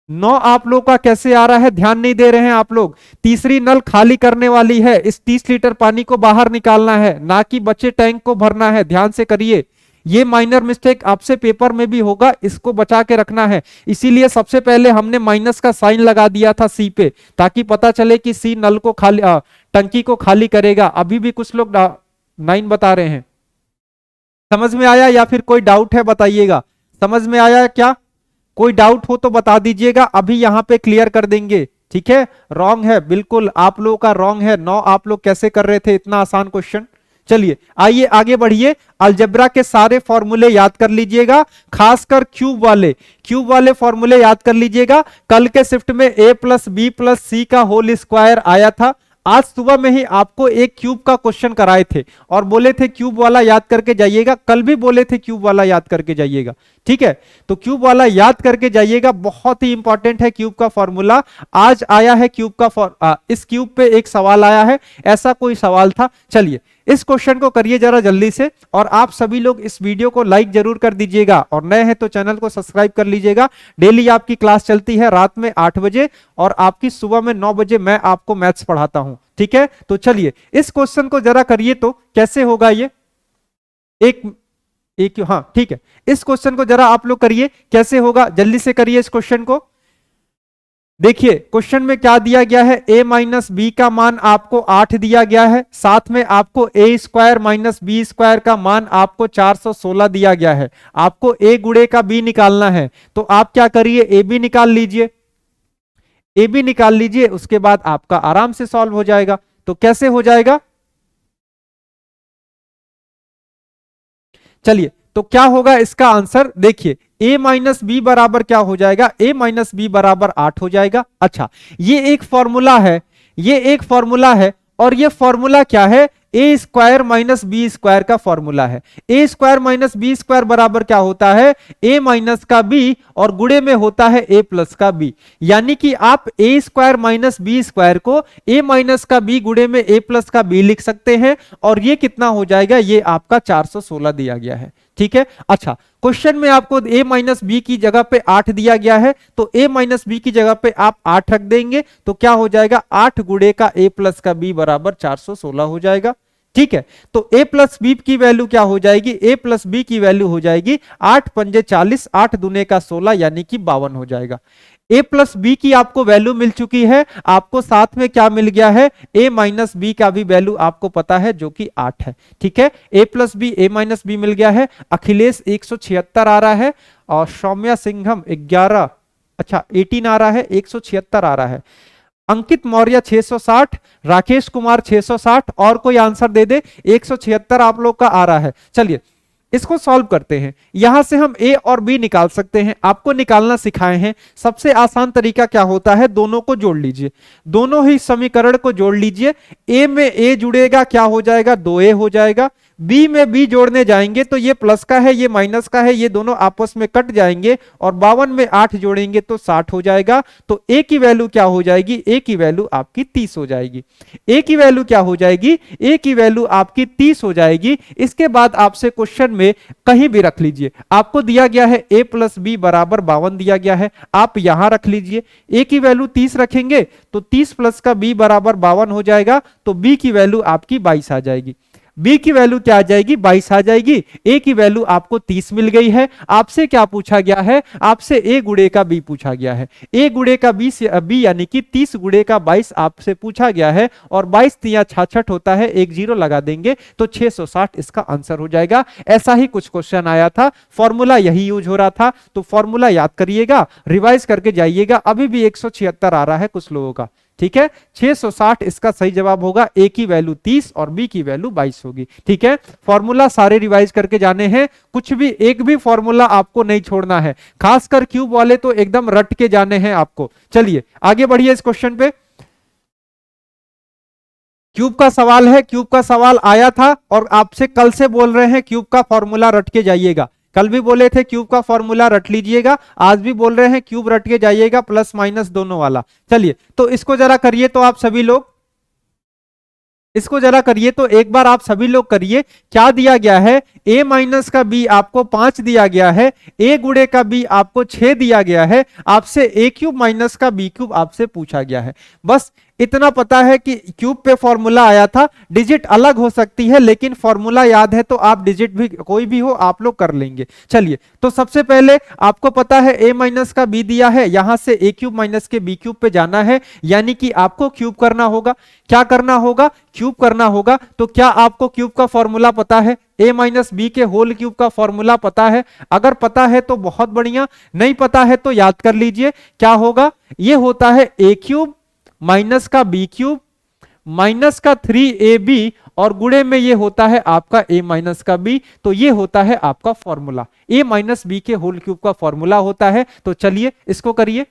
9 आप लोग का कैसे आ रहा है, ध्यान नहीं दे रहे हैं आप लोग। तीसरी नल खाली करने वाली है, इस 30 लीटर पानी को बाहर निकालना है, ना कि बच्चे टैंक को भरना है। ध्यान से करिए, ये माइनर मिस्टेक आपसे पेपर में भी होगा, इसको बचा के रखना है। इसीलिए सबसे पहले हमने माइनस का साइन लगा दिया था सी पे, ताकि पता चले कि सी नल को खाली टंकी को खाली करेगा। अभी भी कुछ लोग 9 बता रहे हैं। समझ में आया या फिर कोई डाउट है बताइएगा, समझ में आया क्या, कोई डाउट हो तो बता दीजिएगा, अभी यहां पे क्लियर कर देंगे। ठीक है, रॉन्ग है, बिल्कुल आप लोगों का रॉन्ग है। 9 आप लोग कैसे कर रहे थे, इतना आसान क्वेश्चन। चलिए आइए आगे बढ़िए, अलजेब्रा के सारे फॉर्मूले याद कर लीजिएगा, खासकर क्यूब वाले फॉर्मूले याद कर लीजिएगा। कल के शिफ्ट में a प्लस बी प्लस सी का होल स्क्वायर आया था। आज सुबह में ही आपको एक क्यूब का क्वेश्चन कराए थे और बोले थे क्यूब वाला याद करके जाइएगा, कल भी बोले थे क्यूब वाला याद करके जाइएगा। ठीक है, तो क्यूब वाला याद करके जाइएगा, बहुत ही इंपॉर्टेंट है क्यूब का फॉर्मूला। आज आया है क्यूब का इस क्यूब पे एक सवाल आया है, ऐसा कोई सवाल था। चलिए इस क्वेश्चन को करिए जरा जल्दी से, और आप सभी लोग इस वीडियो को लाइक जरूर कर दीजिएगा, और नए हैं तो चैनल को सब्सक्राइब कर लीजिएगा। डेली आपकी क्लास चलती है रात में 8 बजे और आपकी सुबह में 9 बजे मैं आपको मैथ्स पढ़ाता हूं। ठीक है, तो चलिए इस क्वेश्चन को जरा करिए, तो कैसे होगा ये, एक हाँ ठीक है, इस क्वेश्चन को जरा आप लोग करिए, कैसे होगा जल्दी से करिए इस क्वेश्चन को। देखिए क्वेश्चन में क्या दिया गया है, a माइनस बी का मान आपको 8 दिया गया है, साथ में आपको a square minus B square का मान आपको 416 दिया गया है। आपको a गुणे का b निकालना है, तो आप क्या करिए, a b निकाल लीजिए, a b निकाल लीजिए, उसके बाद आपका आराम से सॉल्व हो जाएगा। तो कैसे हो जाएगा, चलिए तो क्या होगा इसका आंसर, देखिए a माइनस बी बराबर क्या हो जाएगा, a माइनस बी बराबर 8 हो जाएगा। अच्छा ये एक फॉर्मूला है, ये एक फॉर्मूला है, और ये फॉर्मूला क्या है, ए स्क्वायर माइनस बी स्क्वायर का फॉर्मूला है। ए स्क्वायर माइनस बी स्क्वायर बराबर क्या होता है, ए माइनस का बी और गुणे में होता है ए प्लस का बी। यानी कि आप ए स्क्वायर माइनस बी स्क्वायर को ए माइनस का बी गुणे में ए प्लस का बी लिख सकते हैं, और ये कितना हो जाएगा, ये आपका 416 दिया गया है। ठीक है, अच्छा क्वेश्चन में आपको a माइनस बी की जगह पे 8 दिया गया है, तो a माइनस बी की जगह पे आप 8 रख देंगे, तो क्या हो जाएगा, 8 गुणे का a प्लस का b बराबर 416 हो जाएगा। ठीक है, तो a प्लस बी की वैल्यू क्या हो जाएगी, a प्लस बी की वैल्यू हो जाएगी 8 पंजे 40, 8 दूने का 16 यानी कि 52 हो जाएगा। a प्लस बी की आपको वैल्यू मिल चुकी है, आपको साथ में क्या मिल गया है, a माइनस बी का भी वैल्यू आपको पता है जो कि 8 है। ठीक है, a plus B a minus B मिल गया है। अखिलेश 176 आ रहा है, और सौम्या सिंघम 18 आ रहा है, 176 आ रहा है। अंकित मौर्य 660, राकेश कुमार 660, और कोई आंसर दे दे, 176 आप लोग का आ रहा है। चलिए इसको सॉल्व करते हैं, यहां से हम a और b निकाल सकते हैं, आपको निकालना सिखाए हैं। सबसे आसान तरीका क्या होता है, दोनों को जोड़ लीजिए, दोनों ही समीकरण को जोड़ लीजिए। a में a जुड़ेगा, क्या हो जाएगा, 2a हो जाएगा। b में b जोड़ने जाएंगे तो ये प्लस का है, ये माइनस का है, ये दोनों आपस में कट जाएंगे, और 52 में 8 जोड़ेंगे तो 60 हो जाएगा। तो a की वैल्यू क्या हो जाएगी, a की वैल्यू आपकी 30 हो जाएगी। a की वैल्यू क्या हो जाएगी, a की वैल्यू आपकी 30 हो जाएगी। इसके बाद आपसे क्वेश्चन में कहीं भी रख लीजिए, आपको दिया गया है a प्लस बी बराबर 52 दिया गया है, आप यहां रख लीजिए। a की वैल्यू 30 रखेंगे तो 30 प्लस का b बराबर 52 हो जाएगा, तो b की वैल्यू आपकी 22 आ जाएगी। बी की वैल्यू क्या आ जाएगी, 22 आ जाएगी, ए की वैल्यू आपको 30 मिल गई है। आपसे क्या पूछा गया है, आपसे ए गुणे का बी पूछा गया है। ए गुणे का बी से बी यानी कि 30 गुणे का 22 आपसे पूछा गया है, और 22 तिया 66 होता है, एक जीरो लगा देंगे तो 660 इसका आंसर हो जाएगा। ऐसा ही कुछ क्वेश्चन आया था, फॉर्मूला यही यूज हो रहा था, तो फॉर्मूला याद करिएगा, रिवाइज करके जाइएगा। अभी भी 176 आ रहा है कुछ लोगों का, ठीक है। 660 इसका सही जवाब होगा, ए की वैल्यू 30 और बी की वैल्यू 22 होगी, ठीक है। फॉर्मूला सारे रिवाइज करके जाने हैं, कुछ भी एक भी फॉर्मूला आपको नहीं छोड़ना है, खासकर क्यूब वाले तो एकदम रट के जाने हैं आपको। चलिए आगे बढ़िए इस क्वेश्चन पे। क्यूब का सवाल है, क्यूब का सवाल आया था और आपसे कल से बोल रहे हैं क्यूब का फॉर्मूला रट के जाइएगा। कल भी बोले थे क्यूब का फॉर्मूला रट लीजिएगा, आज भी बोल रहे हैं क्यूब रट के जाइएगा, प्लस माइनस दोनों वाला। चलिए तो इसको जरा करिए, तो आप सभी लोग इसको जरा करिए, तो एक बार आप सभी लोग करिए। क्या दिया गया है, a माइनस का b आपको 5 दिया गया है, a गुणे का b आपको 6 दिया गया है, आपसे a क्यूब माइनस का b क्यूब आपसे पूछा गया है। बस इतना पता है कि क्यूब पे फॉर्मूला आया था, डिजिट अलग हो सकती है लेकिन फॉर्मूला याद है, तो आप डिजिट भी कोई भी हो आप लोग कर लेंगे। चलिए तो सबसे पहले आपको पता है a माइनस का b दिया है, यहां से a क्यूब माइनस के b क्यूब पे जाना है, यानी कि आपको क्यूब करना होगा। क्या करना होगा, क्यूब करना होगा। तो क्या आपको क्यूब का फॉर्मूला पता है, a माइनस बी के होल क्यूब का फॉर्मूला पता है? अगर पता है तो बहुत बढ़िया, नहीं पता है तो याद कर लीजिए। क्या होगा, ये होता है a क्यूब माइनस का बी क्यूब माइनस का 3ab और गुणे में ये होता है आपका a माइनस का b। तो ये होता है आपका फॉर्मूला, a माइनस बी के होल क्यूब का फॉर्मूला होता है। तो चलिए इसको करिए।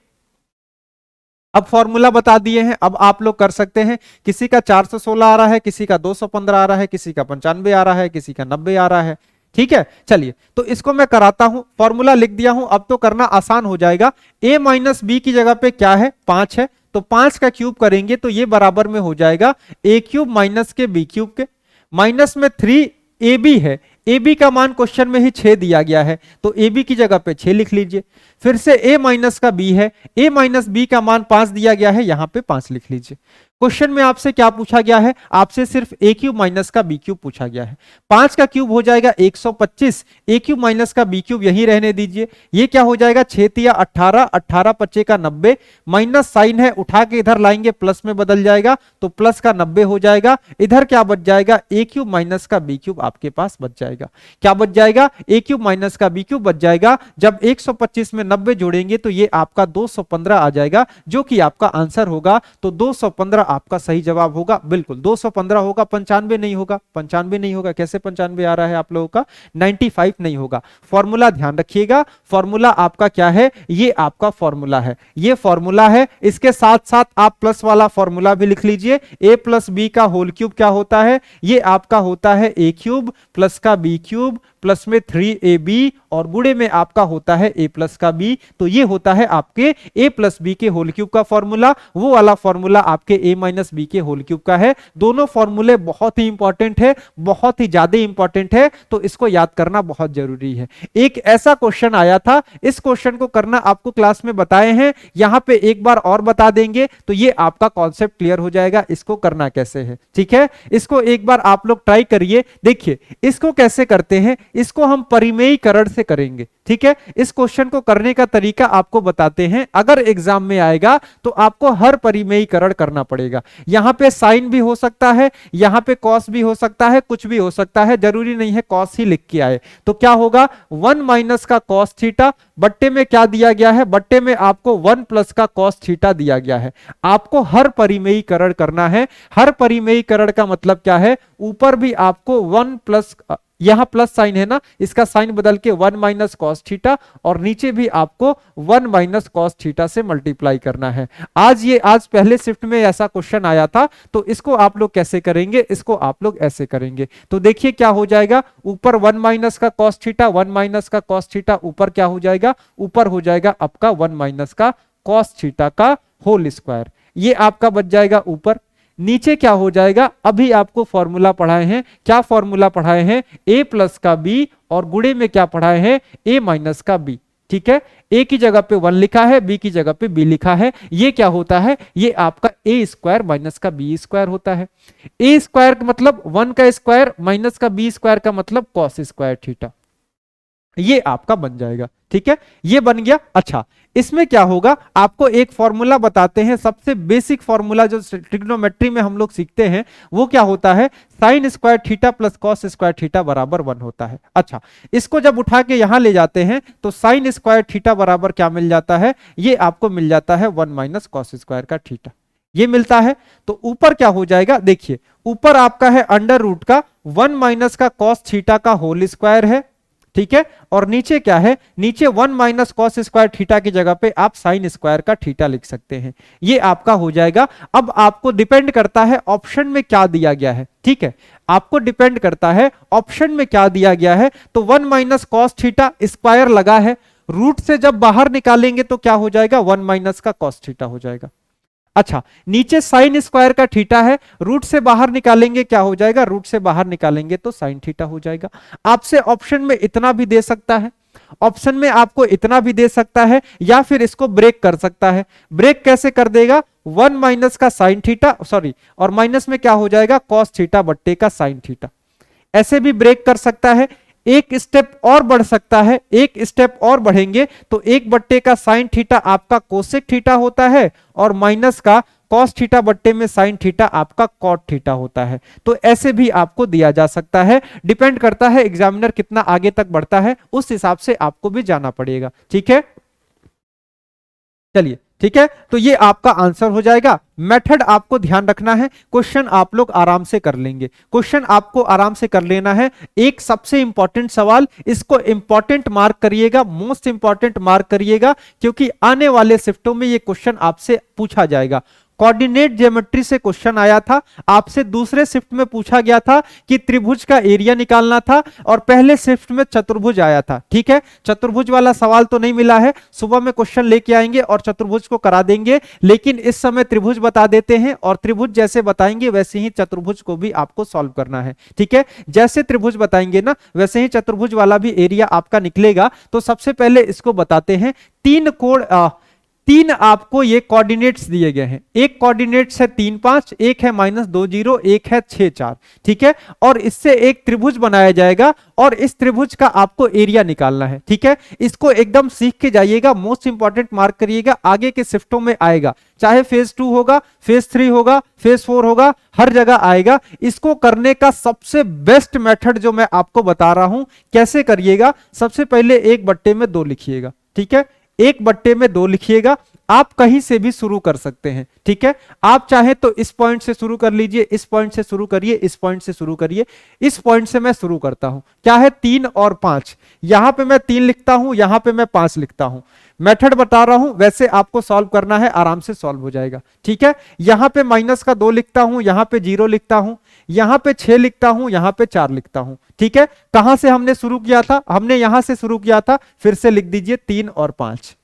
अब फॉर्मूला बता दिए हैं, अब आप लोग कर सकते हैं। किसी का 416 आ रहा है, किसी का 215 आ रहा है, किसी का 95 आ रहा है, किसी का 90 आ रहा है, ठीक है। चलिए तो इसको मैं कराता हूं, फॉर्मूला लिख दिया हूं, अब तो करना आसान हो जाएगा। a माइनस बी की जगह पे क्या है, 5 है, तो 5 का क्यूब करेंगे तो ये बराबर में हो जाएगा a क्यूब माइनस के b क्यूब के, माइनस में 3ab है, ab का मान क्वेश्चन में ही 6 दिया गया है, तो ab की जगह पे 6 लिख लीजिए। फिर से a माइनस का b है, a माइनस b का मान 5 दिया गया है, यहां पे 5 लिख लीजिए। क्वेश्चन में आपसे क्या पूछा गया है, आपसे सिर्फ a क्यूब माइनस का b क्यूब पूछा गया है। 5 का क्यूब हो जाएगा 125, a क्यूब माइनस का b क्यूब यही रहने दीजिए। ये क्या हो जाएगा, 6 तिया 18, 18 पच्चे का 90, माइनस साइन है उठा के इधर लाएंगे प्लस में बदल जाएगा, तो प्लस का 90 हो जाएगा। इधर क्या बच जाएगा, a क्यूब माइनस का b क्यूब आपके पास बच जाएगा। क्या बच जाएगा, a क्यूब माइनस का b क्यूब बच जाएगा। जब 125 में 90 जोड़ेंगे तो ये आपका 215 आ जाएगा, जो कि आपका आंसर होगा। तो 215 आपका सही जवाब होगा, बिल्कुल 215 होगा, 95 नहीं होगा। 95 नहीं होगा, कैसे 95 आ रहा है आप लोगों का, 95 नहीं होगा। फॉर्मूला ध्यान रखिएगा, फॉर्मूला आपका क्या है, ये आपका फॉर्मूला है, ये फॉर्मूला है। इसके साथ साथ आप प्लस वाला फॉर्मूला भी लिख लीजिए। a प्लस बी का होल क्यूब क्या होता है, ये आपका होता है a क्यूब प्लस का b क्यूब प्लस में 3ab और गुणे में आपका होता है a प्लस का b। तो ये होता है आपके a प्लस बी के होल क्यूब का फॉर्मूला, वो वाला फॉर्मूला आपके a माइनस बी के होल क्यूब का है। दोनों फॉर्मूले बहुत ही इंपॉर्टेंट है, बहुत ही ज्यादा इंपॉर्टेंट है, तो इसको याद करना बहुत जरूरी है। एक ऐसा क्वेश्चन आया था, इस क्वेश्चन को करना आपको क्लास में बताए हैं, यहां पे एक बार और बता देंगे तो ये आपका कॉन्सेप्ट क्लियर हो जाएगा, इसको करना कैसे है, ठीक है। इसको एक बार आप लोग ट्राई करिए। देखिए इसको कैसे करते हैं, इसको हम परिमेयीकरण से करेंगे, ठीक है। इस क्वेश्चन को करने का तरीका आपको बताते हैं, अगर एग्जाम में आएगा तो आपको हर परिमेयीकरण करना पड़ेगा। यहां पे साइन भी हो सकता है, यहां पे कॉस भी हो सकता है, कुछ भी हो सकता है, जरूरी नहीं है कॉस ही लिख के आए। तो क्या होगा, 1 माइनस का कॉस थीटा, बट्टे में क्या दिया गया है, बट्टे में आपको 1 प्लस का कॉस थीटा दिया गया है। आपको हर परिमेयीकरण करना है। हर परिमेयीकरण का मतलब क्या है, ऊपर भी आपको 1 प्लस, यहां प्लस साइन है ना, इसका साइन बदल के 1 माइनस कॉस थीटा, और नीचे भी आपको 1 माइनस कॉस थीटा से मल्टीप्लाई करना है। आज पहले शिफ्ट में ऐसा क्वेश्चन आया था, तो इसको आप लोग कैसे करेंगे, इसको आप लोग ऐसे करेंगे। तो देखिए क्या हो जाएगा, ऊपर 1 माइनस का कॉस थीटा, 1 माइनस का कॉस थीटा, ऊपर क्या हो जाएगा, ऊपर हो जाएगा आपका 1 माइनस का कॉस थीटा का होल स्क्वायर, ये आपका बच जाएगा ऊपर। नीचे क्या हो जाएगा, अभी आपको फॉर्मूला पढ़ाए हैं, क्या फॉर्मूला पढ़ाए हैं, a प्लस का b और गुणे में क्या पढ़ाए हैं, a माइनस का b, ठीक है। a की जगह पे 1 लिखा है, b की जगह पे b लिखा है, ये क्या होता है, ये आपका ए स्क्वायर माइनस का बी स्क्वायर होता है। ए स्क्वायर का मतलब 1 का स्क्वायर माइनस का बी स्क्वायर का मतलब कॉस स्क्वायर थीटा, ये आपका बन जाएगा। ठीक है, ये बन गया। अच्छा, इसमें क्या होगा, आपको एक फॉर्मूला बताते हैं, सबसे बेसिक फॉर्मूला जो ट्रिग्नोमेट्री में हम लोग सीखते हैं वो क्या होता है, sine square theta plus cos square theta बराबर 1 होता है। अच्छा, इसको जब उठा के यहां ले जाते हैं तो साइन स्क्वायर थीटा बराबर क्या मिल जाता है, ये आपको मिल जाता है 1 माइनस कॉस स्क्वायर का थीटा, ये मिलता है। तो ऊपर क्या हो जाएगा, देखिए ऊपर आपका है अंडर रूट का 1 माइनस का कॉस थीटा का होल स्क्वायर है। ठीक है, और नीचे क्या है, नीचे 1 माइनस कॉस स्क्वायर थीटा की जगह पे आप साइन स्क्वायर का थीटा लिख सकते हैं, ये आपका हो जाएगा। अब आपको डिपेंड करता है ऑप्शन में क्या दिया गया है। ठीक है, आपको डिपेंड करता है ऑप्शन में क्या दिया गया है। तो 1 माइनस कॉस थीटा स्क्वायर लगा है, रूट से जब बाहर निकालेंगे तो क्या हो जाएगा, 1 माइनस का कॉस थीटा हो जाएगा। अच्छा, नीचे साइन स्क्वायर का थीटा है, रूट से बाहर निकालेंगे क्या हो जाएगा, रूट से बाहर निकालेंगे तो साइन थीटा हो जाएगा। आपसे ऑप्शन में इतना भी दे सकता है, ऑप्शन में आपको इतना भी दे सकता है, या फिर इसको ब्रेक कर सकता है। ब्रेक कैसे कर देगा, 1 माइनस का साइन थीटा, सॉरी, और माइनस में क्या हो जाएगा, कॉस थीटा बट्टे का साइन थीटा, ऐसे भी ब्रेक कर सकता है। एक स्टेप और बढ़ सकता है, एक स्टेप और बढ़ेंगे तो 1 बट्टे का साइन थीटा आपका कोसेक थीटा होता है, और माइनस का कॉस थीटा बट्टे में साइन थीटा आपका कॉट थीटा होता है। तो ऐसे भी आपको दिया जा सकता है, डिपेंड करता है एग्जामिनर कितना आगे तक बढ़ता है, उस हिसाब से आपको भी जाना पड़ेगा। ठीक है, चलिए ठीक है, तो ये आपका आंसर हो जाएगा। मेथड आपको ध्यान रखना है, क्वेश्चन आप लोग आराम से कर लेंगे, क्वेश्चन आपको आराम से कर लेना है। एक सबसे इंपॉर्टेंट सवाल, इसको इंपॉर्टेंट मार्क करिएगा, मोस्ट इंपॉर्टेंट मार्क करिएगा, क्योंकि आने वाले शिफ्टों में ये क्वेश्चन आपसे पूछा जाएगा। कोऑर्डिनेट ज्योमेट्री से क्वेश्चन आया था, आपसे दूसरे शिफ्ट में पूछा गया था कि त्रिभुज का एरिया निकालना था, और पहले शिफ्ट में चतुर्भुज आया था। ठीक है, चतुर्भुज वाला सवाल तो नहीं मिला है, सुबह में क्वेश्चन लेके आएंगे और चतुर्भुज को करा देंगे, लेकिन इस समय त्रिभुज बता देते हैं, और त्रिभुज जैसे बताएंगे वैसे ही चतुर्भुज को भी आपको सॉल्व करना है। ठीक है, जैसे त्रिभुज बताएंगे ना वैसे ही चतुर्भुज वाला भी एरिया आपका निकलेगा। तो सबसे पहले इसको बताते हैं, तीन आपको ये कोऑर्डिनेट्स दिए गए हैं, एक कोऑर्डिनेट्स है 3 5, एक है -2 0, एक है 6 4। ठीक है, और इससे एक त्रिभुज बनाया जाएगा, और इस त्रिभुज का आपको एरिया निकालना है। ठीक है, इसको एकदम सीख के जाइएगा, मोस्ट इंपॉर्टेंट मार्क करिएगा, आगे के शिफ्टों में आएगा, चाहे फेज 2 होगा, फेज 3 होगा, फेज 4 होगा, हर जगह आएगा। इसको करने का सबसे बेस्ट मेथड जो मैं आपको बता रहा हूं, कैसे करिएगा, सबसे पहले 1/2 लिखिएगा। ठीक है, 1/2 लिखिएगा, आप कहीं से भी शुरू कर सकते हैं। ठीक है, आप चाहे तो इस पॉइंट से शुरू कर लीजिए, इस पॉइंट से शुरू करिए, इस पॉइंट से शुरू करिए, इस पॉइंट से मैं शुरू करता हूं, क्या है 3 और 5, यहां पे मैं 3 लिखता हूं, यहां पे मैं 5 लिखता हूं। मेथड बता रहा हूं, वैसे आपको सॉल्व करना है, आराम से सॉल्व हो जाएगा। ठीक है, यहां पे -2 लिखता हूं, यहां पे 0 लिखता हूं, यहां पे 6 लिखता हूं, यहां पे 4 लिखता हूं। ठीक है, कहां से हमने शुरू किया था, हमने यहां से शुरू किया था, फिर से लिख दीजिए 3 और 5,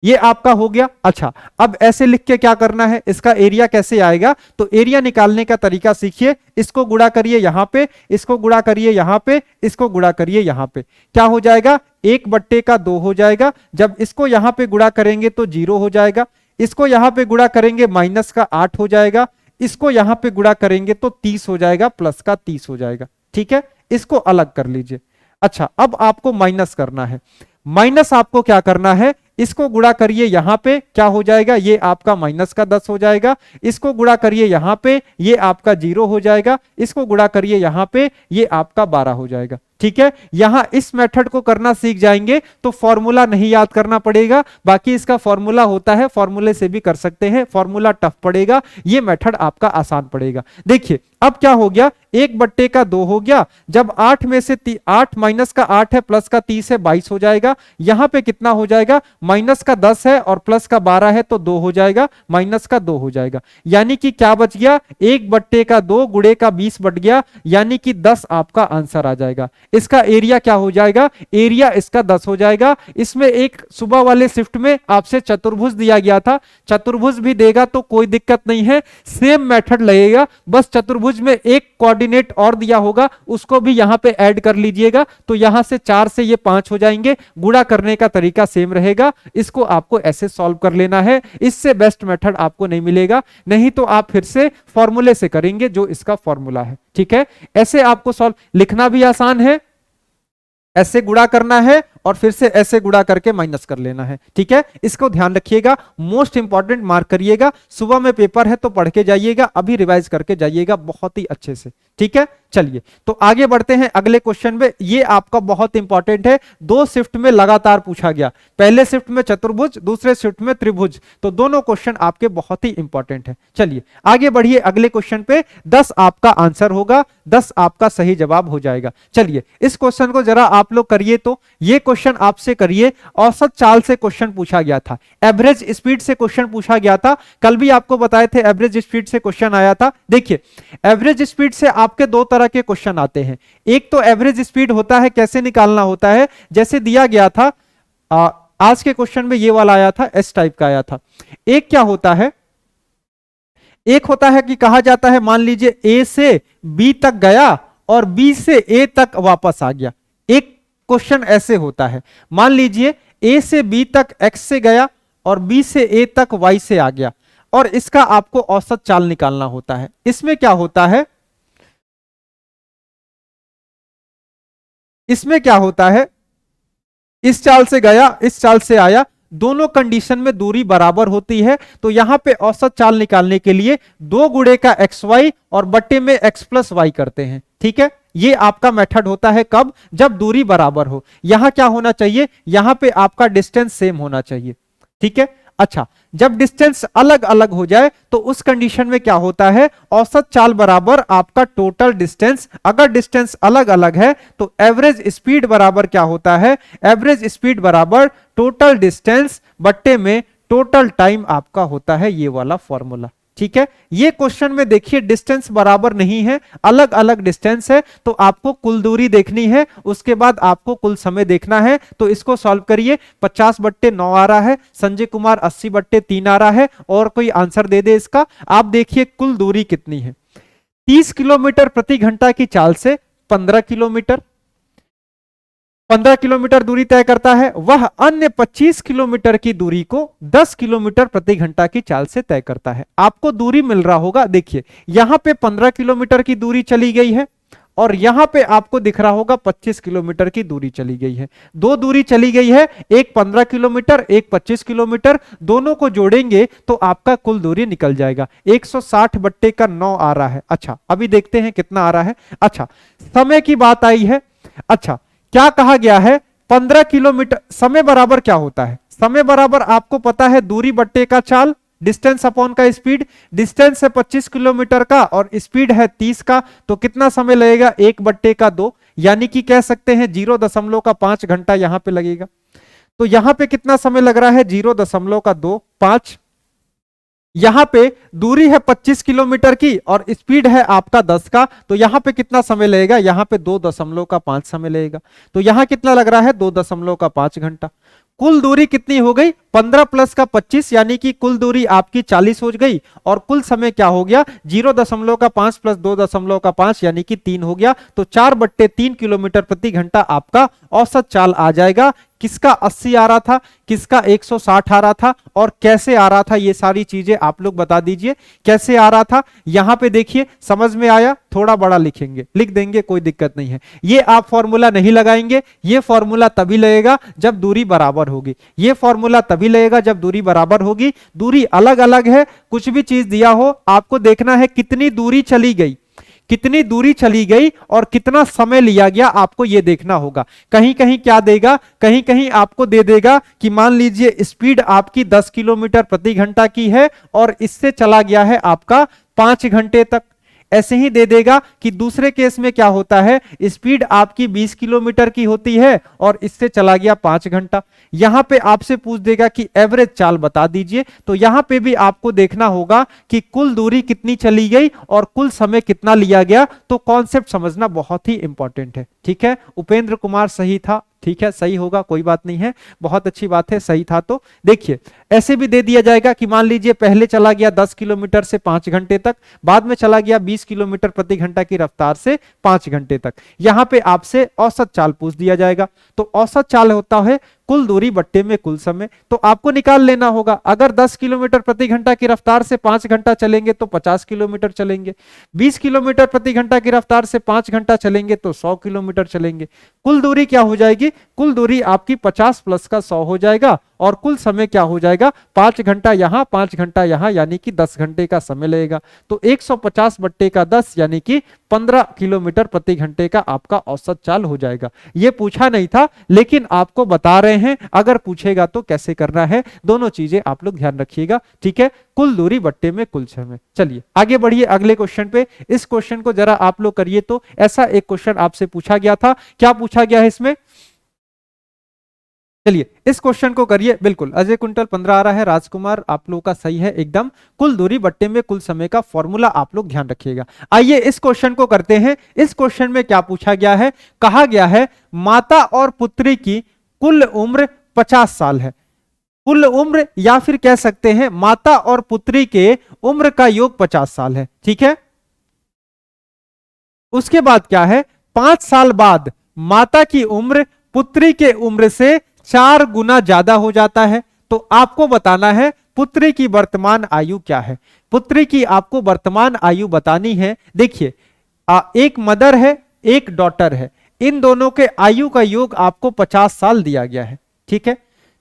ये आपका हो गया। अच्छा, अब ऐसे लिख के क्या करना है, इसका एरिया कैसे आएगा, तो एरिया निकालने का तरीका सीखिए, इसको गुणा करिए यहां पे, इसको गुणा करिए यहां पे, इसको गुणा करिए यहां पे, क्या हो जाएगा, 1/2 हो जाएगा। जब इसको यहां पे गुणा करेंगे तो 0 हो जाएगा, इसको यहां पे गुणा करेंगे -8 हो जाएगा, इसको यहां पे गुणा करेंगे तो 30 हो जाएगा, +30 हो जाएगा। ठीक है, इसको अलग कर लीजिए। अच्छा, अब आपको माइनस करना है, माइनस आपको क्या करना है, इसको गुणा करिए यहां पे, क्या हो जाएगा, ये आपका -10 हो जाएगा, इसको गुणा करिए यहां पे, ये आपका 0 हो जाएगा, इसको गुणा करिए यहां पे, ये आपका 12 हो जाएगा। ठीक है, यहां इस मेथड को करना सीख जाएंगे तो फॉर्मूला नहीं याद करना पड़ेगा, बाकी इसका फॉर्मूला होता है, फॉर्मूले से भी कर सकते हैं, फॉर्मूला टफ पड़ेगा, ये मेथड आपका आसान पड़ेगा। देखिए अब क्या हो गया, 1/2 हो गया, जब 8 में से 8 -8 है, +30 है, 22 हो जाएगा। यहां पे कितना हो जाएगा, -10 है और +12 है तो 2 हो जाएगा, -2 हो जाएगा, यानी कि क्या बच गया, 1/2 गुणे का 20 बट गया, यानी कि 10 आपका आंसर आ जाएगा। इसका एरिया क्या हो जाएगा, एरिया इसका 10 हो जाएगा। इसमें एक सुबह वाले शिफ्ट में आपसे चतुर्भुज दिया गया था, चतुर्भुज भी देगा तो कोई दिक्कत नहीं है, सेम मेथड लगेगा, बस चतुर्भुज में एक कोऑर्डिनेट और दिया होगा उसको भी यहां पे ऐड कर लीजिएगा, तो यहां से 4 से ये 5 हो जाएंगे। गुणा करने का तरीका सेम रहेगा, इसको आपको ऐसे सॉल्व कर लेना है, इससे बेस्ट मेथड आपको नहीं मिलेगा, नहीं तो आप फिर से फॉर्मूले से करेंगे जो इसका फॉर्मूला है। ठीक है, ऐसे आपको सॉल्व, लिखना भी आसान है, ऐसे गुणा करना है और फिर से ऐसे गुणा करके माइनस कर लेना है। ठीक है, इसको ध्यान रखिएगा, मोस्ट इंपॉर्टेंट मार्क करिएगा, सुबह में पेपर है तो पढ़ के जाइएगा, अभी रिवाइज करके जाइएगा बहुत ही अच्छे से। ठीक है, चलिए तो आगे बढ़ते हैं अगले क्वेश्चन में। ये आपका बहुत इंपॉर्टेंट है, 2 शिफ्ट में लगातार पूछा गया, पहले शिफ्ट में चतुर्भुज, दूसरे शिफ्ट में त्रिभुज, तो दोनों क्वेश्चन आपके बहुत ही इंपॉर्टेंट है। चलिए आगे बढ़िए अगले क्वेश्चन पे, 10 आपका आंसर होगा, 10 आपका सही जवाब हो जाएगा। चलिए इस क्वेश्चन को जरा आप लोग करिए, तो ये क्वेश्चन आपसे करिए, औसत चाल से क्वेश्चन पूछा गया था, एवरेज स्पीड से क्वेश्चन पूछा गया था, कल भी आपको बताए थे एवरेज स्पीड से क्वेश्चन आया था। देखिए एवरेज स्पीड से आपके 2 तरह के क्वेश्चन आते हैं, एक तो एवरेज स्पीड होता है, कैसे निकालना होता है, जैसे दिया गया था आज के क्वेश्चन में ये वाला आया था, एस टाइप का आया था। एक क्या होता है, एक होता है कि कहा जाता है मान लीजिए ए से बी तक गया और बी से ए तक वापस आ गया, एक क्वेश्चन ऐसे होता है। मान लीजिए ए से बी तक एक्स से गया और बी से ए तक वाई से आ गया, और इसका आपको औसत चाल निकालना होता है। इसमें क्या होता है, इसमें क्या होता है, इस चाल से गया, इस चाल से आया, दोनों कंडीशन में दूरी बराबर होती है, तो यहां पे औसत चाल निकालने के लिए 2 गुणे का एक्स वाई और बट्टे में एक्स प्लस वाई करते हैं। ठीक है, ये आपका मेथड होता है कब, जब दूरी बराबर हो। यहां क्या होना चाहिए, यहां पे आपका डिस्टेंस सेम होना चाहिए। ठीक है, अच्छा जब डिस्टेंस अलग अलग हो जाए तो उस कंडीशन में क्या होता है, औसत चाल बराबर आपका टोटल डिस्टेंस, अगर डिस्टेंस अलग अलग है तो एवरेज स्पीड बराबर क्या होता है, एवरेज स्पीड बराबर टोटल डिस्टेंस बट्टे में टोटल टाइम आपका होता है, ये वाला फॉर्मूला। ठीक है, ये क्वेश्चन में देखिए डिस्टेंस बराबर नहीं है, अलग अलग डिस्टेंस है, तो आपको कुल दूरी देखनी है, उसके बाद आपको कुल समय देखना है। तो इसको सॉल्व करिए, 50/9 आ रहा है, संजय कुमार 80/3 आ रहा है, और कोई आंसर दे दे इसका। आप देखिए कुल दूरी कितनी है, 30 किलोमीटर प्रति घंटा की चाल से 15 किलोमीटर, 15 किलोमीटर दूरी तय करता है, वह अन्य 25 किलोमीटर की दूरी को 10 किलोमीटर प्रति घंटा की चाल से तय करता है। आपको दूरी मिल रहा होगा, देखिए यहां पे 15 किलोमीटर की दूरी चली गई है और यहां पे आपको दिख रहा होगा 25 किलोमीटर की दूरी चली गई है, 2 दूरी चली गई है, एक 15 किलोमीटर एक 25 किलोमीटर, दोनों को जोड़ेंगे तो आपका कुल दूरी निकल जाएगा, 160/9 आ रहा है। अच्छा अभी देखते हैं कितना आ रहा है। अच्छा समय की बात आई है, अच्छा क्या कहा गया है, 15 किलोमीटर, समय बराबर क्या होता है, समय बराबर आपको पता है दूरी बट्टे का चाल, डिस्टेंस अपॉन का स्पीड, डिस्टेंस है 25 किलोमीटर का और स्पीड है 30 का, तो कितना समय लगेगा, 1/2, यानी कि कह सकते हैं 0.5 घंटा यहां पे लगेगा। तो यहां पे कितना समय लग रहा है, 0.25, यहां पे दूरी है 25 किलोमीटर की और स्पीड है आपका 10 का, तो यहां पे कितना समय लगेगा, यहां पे 2.5 समय लगेगा, तो यहां कितना लग रहा है, 2.5 घंटा। कुल दूरी कितनी हो गई, 15 प्लस का 25, यानी कि कुल दूरी आपकी 40 हो गई, और कुल समय क्या हो गया, 0.5 प्लस 2.5 यानी कि 3 हो गया, तो 4/3 किलोमीटर प्रति घंटा आपका औसत चाल आ जाएगा। किसका 80 आ रहा था, किसका 160 आ रहा था, और कैसे आ रहा था, ये सारी चीजें आप लोग बता दीजिए कैसे आ रहा था। यहां पे देखिए समझ में आया, थोड़ा बड़ा लिखेंगे, लिख देंगे, कोई दिक्कत नहीं है। ये आप फॉर्मूला नहीं लगाएंगे, ये फॉर्मूला तभी लगेगा जब दूरी बराबर होगी, ये फॉर्मूला तभी लगेगा जब दूरी बराबर होगी। दूरी अलग अलग है, कुछ भी चीज दिया हो आपको देखना है कितनी दूरी चली गई, कितनी दूरी चली गई और कितना समय लिया गया, आपको यह देखना होगा। कहीं कहीं क्या देगा, कहीं कहीं आपको दे देगा कि मान लीजिए स्पीड आपकी 10 किलोमीटर प्रति घंटा की है और इससे चला गया है आपका 5 घंटे तक, ऐसे ही दे देगा कि दूसरे केस में क्या होता है, स्पीड आपकी 20 किलोमीटर की होती है और इससे चला गया 5 घंटा। यहां पे आपसे पूछ देगा कि एवरेज चाल बता दीजिए, तो यहां पे भी आपको देखना होगा कि कुल दूरी कितनी चली गई और कुल समय कितना लिया गया। तो कॉन्सेप्ट समझना बहुत ही इंपॉर्टेंट है। ठीक है, उपेंद्र कुमार सही था, ठीक है, सही होगा, कोई बात नहीं है, बहुत अच्छी बात है, सही था। तो देखिए ऐसे भी दे दिया जाएगा कि मान लीजिए पहले चला गया 10 किलोमीटर से 5 घंटे तक, बाद में चला गया 20 किलोमीटर प्रति घंटा की रफ्तार से 5 घंटे तक। यहां पे आपसे औसत चाल पूछ दिया जाएगा। तो औसत चाल होता है कुल दूरी बट्टे में कुल समय। तो आपको निकाल लेना होगा, अगर 10 किलोमीटर प्रति घंटा की रफ्तार से 5 घंटा चलेंगे तो 50 किलोमीटर चलेंगे, 20 किलोमीटर प्रति घंटा की रफ्तार से 5 घंटा चलेंगे तो 100 किलोमीटर चलेंगे। कुल दूरी क्या हो जाएगी, कुल दूरी आपकी 50 प्लस का 100 हो जाएगा और कुल समय क्या हो जाएगा, 5 घंटा यहां 5 घंटा यहां, यानी कि 10 घंटे का समय लगेगा। तो 150 बट्टे का 10 यानी कि 15 किलोमीटर प्रति घंटे का आपका औसत चाल हो जाएगा। यह पूछा नहीं था लेकिन आपको बता रहे हैं, अगर पूछेगा तो कैसे करना है, दोनों चीजें आप लोग ध्यान रखिएगा। ठीक है, कुल दूरी बट्टे में कुल समय। चलिए आगे बढ़िए अगले क्वेश्चन पे। इस क्वेश्चन को जरा आप लोग करिए। तो ऐसा एक क्वेश्चन आपसे पूछा गया था, क्या पूछा गया है इसमें, चलिए इस क्वेश्चन को करिए। बिल्कुल अजय कुंटल 15 आ रहा है, राजकुमार आप लोगों का सही है एकदम। कुल दूरी बट्टे में कुल समय का फॉर्मूला आप लोग ध्यान रखिएगा। आइए इस क्वेश्चन को करते हैं। इस क्वेश्चन में क्या पूछा गया है, कहा गया है माता और पुत्री की कुल उम्र 50 साल है। कुल उम्र या फिर कह सकते हैं माता और पुत्री के उम्र का योग 50 साल है। ठीक है, उसके बाद क्या है, 5 साल बाद माता की उम्र पुत्री के उम्र से 4 गुना ज्यादा हो जाता है। तो आपको बताना है पुत्री की वर्तमान आयु क्या है। पुत्री की आपको वर्तमान आयु बतानी है। देखिए एक मदर है एक डॉटर है, इन दोनों के आयु का योग आपको 50 साल दिया गया है। ठीक है,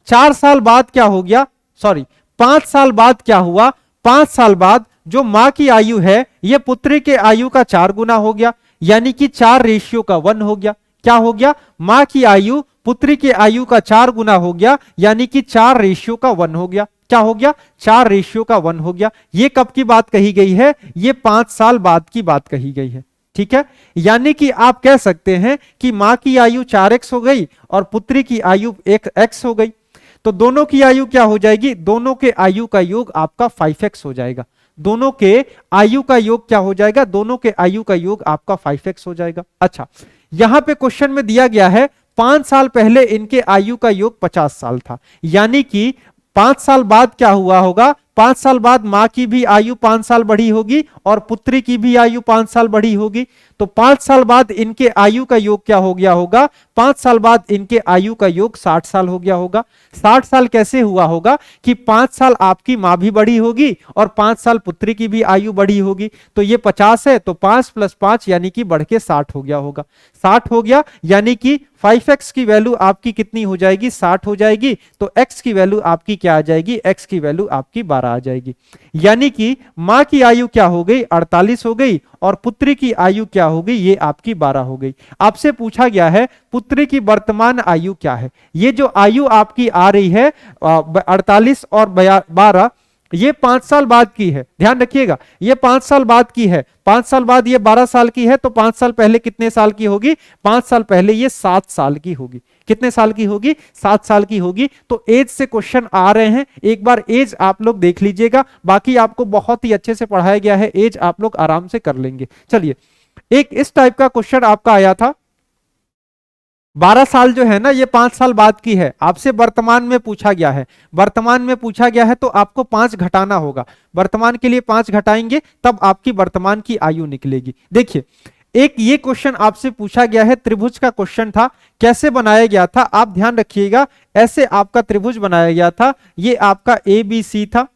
4 साल बाद क्या हो गया, सॉरी 5 साल बाद क्या हुआ, 5 साल बाद जो मां की आयु है यह पुत्री के आयु का 4 गुना हो गया, यानी कि 4:1 हो गया। क्या हो गया, मां की आयु पुत्री की आयु का 4 गुना हो गया, यानी कि 4:1 हो गया। क्या हो गया, 4:1 हो गया। ये कब की बात कही गई है, ये 5 साल बाद की बात कही गई है। ठीक है, यानी कि आप कह सकते हैं कि मां की आयु 4x हो गई और पुत्री की आयु 1x हो गई। तो दोनों की आयु क्या हो जाएगी, दोनों के आयु का योग आपका 5x हो जाएगा। दोनों के आयु का योग क्या हो जाएगा, दोनों के आयु का योग आपका 5x हो जाएगा। अच्छा, यहां पे क्वेश्चन में दिया गया है 5 साल पहले इनके आयु का योग 50 साल था, यानी कि 5 साल बाद क्या हुआ होगा, 5 साल बाद मां की भी आयु 5 साल बढ़ी होगी और पुत्री की भी आयु 5 साल बढ़ी होगी। तो 5 साल बाद इनके आयु का योग क्या हो गया होगा, 5 साल बाद इनके आयु का योग 60 साल हो गया होगा। 60 साल कैसे हुआ होगा कि 5 साल आपकी मां भी बढ़ी होगी और 5 साल पुत्री की भी आयु बढ़ी होगी। तो ये 50 है तो 5 + 5 यानी कि बढ़ के 60 हो गया होगा। 60 हो गया यानी कि 5x की वैल्यू आपकी कितनी हो जाएगी, 60 हो जाएगी। तो x की वैल्यू आपकी क्या आ जाएगी, x की वैल्यू आपकी 12 आ जाएगी। यानी कि मां की आयु क्या हो गई, 48 हो गई और पुत्री की आयु क्या हो गई, ये आपकी 12 हो गई। आपसे पूछा गया है पुत्री की वर्तमान आयु क्या है। ये जो आयु आपकी आ रही है 48 और 12, ये 5 साल बाद की है, ध्यान रखिएगा, ये 5 साल बाद की है। 5 साल बाद ये 12 साल की है, तो 5 साल पहले कितने साल की होगी, 5 साल पहले ये 7 साल की होगी। कितने साल की होगी, 7 साल की होगी। तो एज से क्वेश्चन आ रहे हैं, एक बार एज आप लोग देख लीजिएगा, बाकी आपको बहुत ही अच्छे से पढ़ाया गया है, एज आप लोग आराम से कर लेंगे। चलिए एक इस टाइप का क्वेश्चन आपका आया था, 12 साल जो है ना ये 5 साल बाद की है, आपसे वर्तमान में पूछा गया है। वर्तमान में पूछा गया है तो आपको 5 घटाना होगा, वर्तमान के लिए 5 घटाएंगे तब आपकी वर्तमान की आयु निकलेगी। देखिए एक ये क्वेश्चन आपसे पूछा गया है, त्रिभुज का क्वेश्चन था, कैसे बनाया गया था आप ध्यान रखिएगा। ऐसे आपका त्रिभुज बनाया गया था, ये आपका ABC था,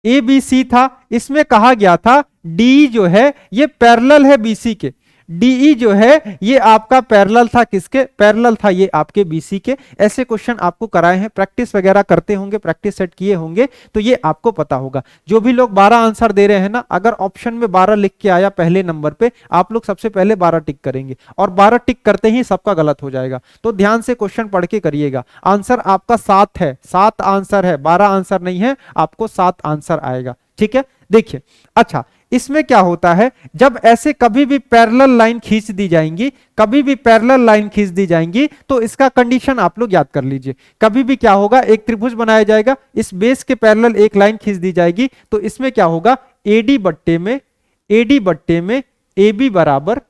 ABC था। इसमें कहा गया था डी जो है ये पैरेलल है BC के, DE जो है ये आपका पैरेलल था, किसके पैरेलल था, ये आपके BC के। ऐसे क्वेश्चन आपको कराए हैं, प्रैक्टिस वगैरह करते होंगे, प्रैक्टिस सेट किए होंगे तो ये आपको पता होगा। जो भी लोग 12 आंसर दे रहे हैं ना, अगर ऑप्शन में 12 लिख के आया पहले नंबर पे, आप लोग सबसे पहले 12 टिक करेंगे और 12 टिक करते ही सबका गलत हो जाएगा। तो ध्यान से क्वेश्चन पढ़ के करिएगा। आंसर आपका 7 है, 7 आंसर है, 12 आंसर नहीं है, आपको 7 आंसर आएगा। ठीक है, देखिए अच्छा इसमें क्या होता है, जब ऐसे कभी भी पैरेलल लाइन खींच दी जाएंगी, कभी भी पैरेलल लाइन खींच दी जाएंगी, तो इसका कंडीशन आप लोग याद कर लीजिए। कभी भी क्या होगा, एक त्रिभुज बनाया जाएगा, इस बेस के पैरेलल एक लाइन खींच दी जाएगी, तो इसमें क्या होगा, एडी बट्टे में ए बी बराबर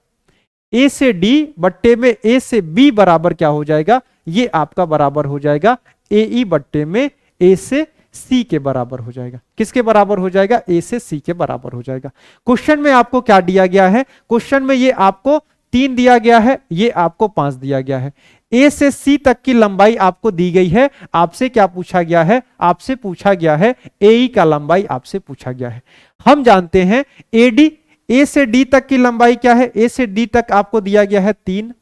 ए से डी बट्टे में ए से बी बराबर क्या हो जाएगा, ये आपका बराबर हो जाएगा ए ई बट्टे में ए से सी के बराबर हो जाएगा। किसके बराबर हो जाएगा, ए से सी के बराबर हो जाएगा। क्वेश्चन में आपको क्या दिया गया है, क्वेश्चन में ये आपको 3 दिया गया है, ये आपको 5 दिया गया है। ए से सी तक की लंबाई आपको दी गई है, आपसे क्या पूछा गया है, आपसे पूछा गया है ए का लंबाई आपसे पूछा गया है। हम जानते हैं एडी, ए से डी तक की लंबाई क्या है, ए से डी तक आपको दिया गया है 3,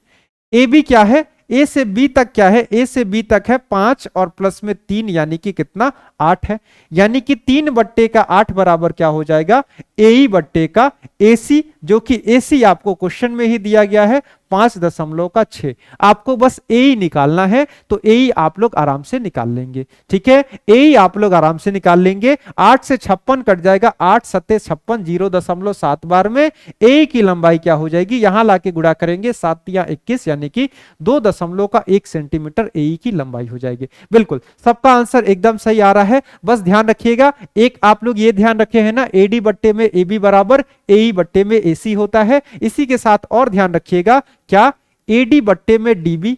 ए बी क्या है, ए से बी तक क्या है, ए से बी तक है 5 और प्लस में 3 यानी कि कितना 8 है, यानी कि 3 बट्टे का 8 बराबर क्या हो जाएगा, ए बट्टे का एसी, जो कि एसी आपको क्वेश्चन में ही दिया गया है 5.6। आपको बस ए ही निकालना है, तो ए ही आप लोग आराम से निकाल लेंगे। ठीक है, ए ही आप लोग आराम से निकाल लेंगे। 8 से 56 कट जाएगा, 8 सत्ते 56, 0.7 बार में ए की लंबाई क्या हो जाएगी, यहां लाके गुणा करेंगे 7 या 21 यानी कि 2.1 सेंटीमीटर ए की लंबाई हो जाएगी। बिल्कुल सबका आंसर एकदम सही आ रहा है। बस ध्यान रखिएगा, एक आप लोग ये ध्यान रखे हैं ना, एडी बट्टे में ए बी बराबर ए बट्टे में ए सी होता है। इसी के साथ और ध्यान रखिएगा, क्या एडी बट्टे में डीबी,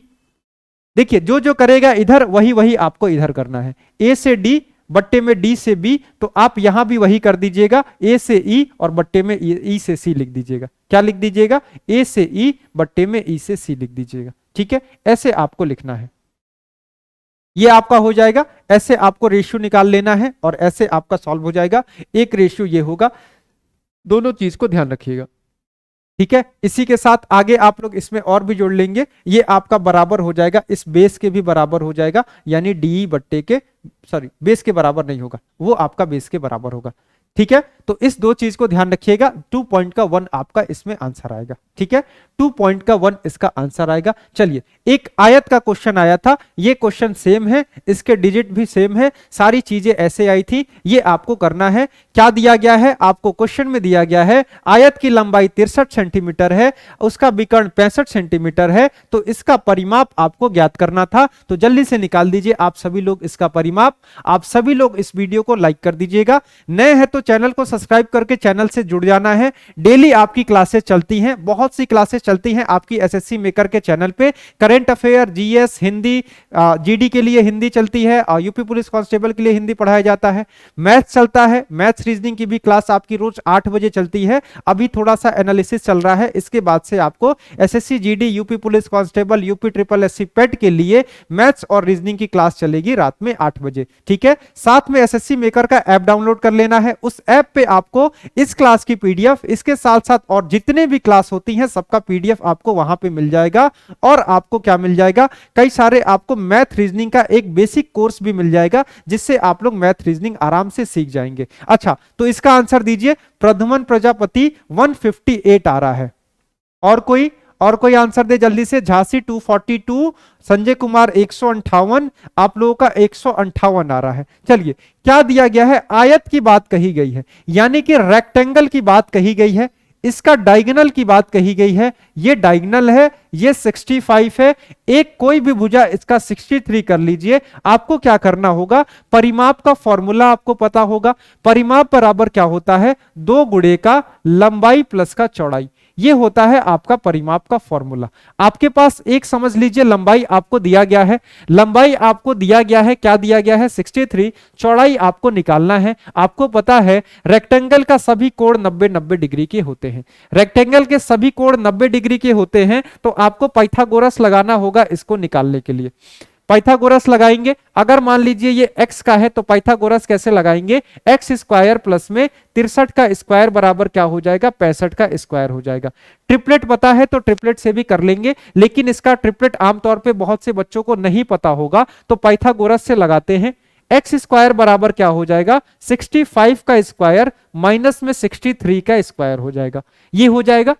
देखिए जो जो करेगा इधर वही वही आपको इधर करना है। ए से डी बट्टे में डी से बी, तो आप यहां भी वही कर दीजिएगा, ए से ई और बट्टे में ई से सी लिख दीजिएगा। क्या लिख दीजिएगा, ए से ई बट्टे में ई से सी लिख दीजिएगा। ठीक है, ऐसे आपको लिखना है, ये आपका हो जाएगा। ऐसे आपको रेशियो निकाल लेना है और ऐसे आपका सॉल्व हो जाएगा। एक रेशियो ये होगा, दोनों चीज को ध्यान रखिएगा। ठीक है, इसी के साथ आगे आप लोग इसमें और भी जोड़ लेंगे, ये आपका बराबर हो जाएगा, इस बेस के भी बराबर हो जाएगा, यानी डी बट्टे के, सॉरी बेस के बराबर नहीं होगा, वो आपका बेस के बराबर होगा। ठीक है, तो इस दो चीज को ध्यान रखिएगा। 2.1 आपका इसमें आंसर आएगा। ठीक है, 2.1 इसका आंसर आएगा। चलिए, एक आयत का क्वेश्चन आया था, ये क्वेश्चन सेम है, इसके डिजिट भी सेम है, सारी चीजें ऐसे आई थी, ये आपको करना है। क्या दिया गया है आपको, क्वेश्चन में दिया गया है आयत की लंबाई 63 सेंटीमीटर है, उसका विकर्ण 65 सेंटीमीटर है, तो इसका परिमाप आपको ज्ञात करना था। तो जल्दी से निकाल दीजिए आप सभी लोग इसका परिमाप। आप सभी लोग इस वीडियो को लाइक कर दीजिएगा, नए हैं तो चैनल को सब्सक्राइब करके चैनल से जुड़ जाना है। डेली आपकी क्लासेस चलती हैं, बहुत सी क्लासेस चलती हैं आपकी एसएससी मेकर के चैनल पे। Current affair, GS, Hindi, GD के लिए हिंदी चलती है और यूपी पुलिस कांस्टेबल के लिए हिंदी पढ़ाया जाता है। मैथ्स चलता है, मैथ्स रीजनिंग की भी क्लास आपकी रोज 8 बजे चलती है। अभी थोड़ा सा एनालिसिस चल रहा है, इसके बाद से आपको SSC, GD, UP police constable, UP triple SC पेट के लिए मैथ्स और रीजनिंग की क्लास चलेगी रात में 8 बजे। ठीक है, साथ में एसएससी मेकर का ऐप डाउनलोड कर लेना है। उस ऐप पे आपको इस क्लास की पीडीएफ, इसके साथ साथ और जितने भी क्लास होती हैं सबका पीडीएफ आपको वहां पे मिल जाएगा। और आपको क्या मिल जाएगा, कई सारे आपको मैथ रीजनिंग का एक बेसिक कोर्स भी मिल जाएगा, जिससे आप लोग मैथ रीजनिंग आराम से सीख जाएंगे। अच्छा, तो इसका आंसर दीजिए। प्रद्युमन प्रजापति 158 आ रहा है। और कोई आंसर दे जल्दी से। झांसी 242, संजय कुमार 158, आप लोगों का 158 आ रहा है। चलिए, क्या दिया गया है, आयत की बात कही गई है, यानी कि रेक्टेंगल की बात कही गई है, इसका डायगोनल की बात कही गई है। ये डायगोनल है, ये 65 है, एक कोई भी भुजा इसका 63 कर लीजिए। आपको क्या करना होगा, परिमाप का फॉर्मूला आपको पता होगा। परिमाप बराबर क्या होता है, 2 गुणे का लंबाई प्लस का चौड़ाई, ये होता है आपका परिमाप का फॉर्मूला। आपके पास एक समझ लीजिए, लंबाई आपको दिया गया है, लंबाई आपको दिया गया है, क्या दिया गया है 63, चौड़ाई आपको निकालना है। आपको पता है रेक्टेंगल का सभी कोण 90-90 डिग्री के होते हैं, रेक्टेंगल के सभी कोण 90 डिग्री के होते हैं, तो आपको पाइथागोरस लगाना होगा इसको निकालने के लिए। पाइथागोरस लगाएंगे, अगर मान लीजिए ये x का है तो पाइथागोरस कैसे लगाएंगे, x स्क्वायर प्लस में 63 का स्क्वायर बराबर क्या हो जाएगा, 65 का स्क्वायर हो जाएगा। ट्रिपलेट पता है तो ट्रिपलेट से भी कर लेंगे, लेकिन इसका ट्रिपलेट आमतौर पे बहुत से बच्चों को नहीं पता होगा, तो पाइथागोरस से लगाते हैं। x स्क्वायर बराबर क्या हो जाएगा, 65 का स्क्वायर माइनस में 63 का स्क्वायर हो जाएगा, ये हो जाएगा।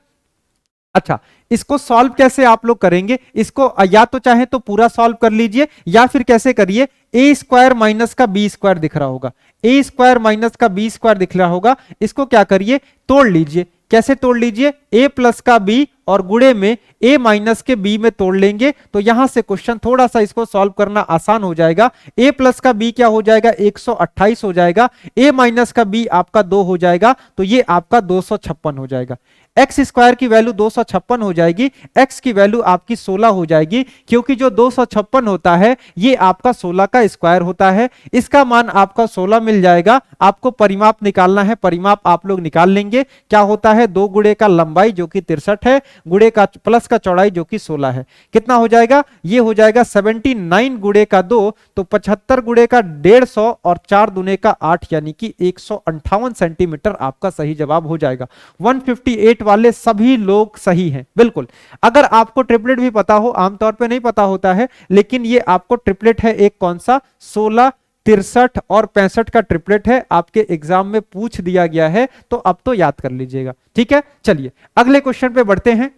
अच्छा, इसको सॉल्व कैसे आप लोग करेंगे, इसको या तो चाहे तो पूरा सॉल्व कर लीजिए या फिर कैसे करिए, ए स्क्वायर माइनस का बी स्क्वायर दिख रहा होगा, ए स्क्वायर माइनस का बी स्क्वायर दिख रहा होगा, इसको क्या करिए तोड़ लीजिए। कैसे तोड़ लीजिए, a प्लस का b और गुणे में a माइनस के b में तोड़ लेंगे तो यहां से क्वेश्चन थोड़ा सा इसको सॉल्व करना आसान हो जाएगा। a प्लस का b क्या हो जाएगा, 128 हो जाएगा, a माइनस का b आपका 2 हो जाएगा, तो ये आपका 256 हो जाएगा। एक्स स्क्वायर की वैल्यू 256 हो जाएगी, एक्स की वैल्यू आपकी 16 हो जाएगी, क्योंकि जो 256 होता है ये आपका 16 का स्क्वायर होता है। इसका मान आपका 16 मिल जाएगा। आपको परिमाप निकालना है, परिमाप आप लोग निकाल लेंगे। क्या होता है, 2 गुणे का लंबाई जो कि 63 है, गुणे का प्लस का चौड़ाई जो कि 16 है, कितना हो जाएगा, ये हो जाएगा 79 गुणे का 2, तो 75 गुणे का 150 और 4 दुने का 8 यानी कि 158 सेंटीमीटर आपका सही जवाब हो जाएगा। 158 वाले सभी लोग सही हैं, बिल्कुल। अगर आपको ट्रिपलेट भी पता हो, आमतौर पे नहीं पता होता है, लेकिन ये आपको ट्रिपलेट है एक, कौन सा, 16, 63 और 65 का ट्रिपलेट है, आपके एग्जाम में पूछ दिया गया है, तो अब तो याद कर लीजिएगा। ठीक है, चलिए अगले क्वेश्चन पे बढ़ते हैं।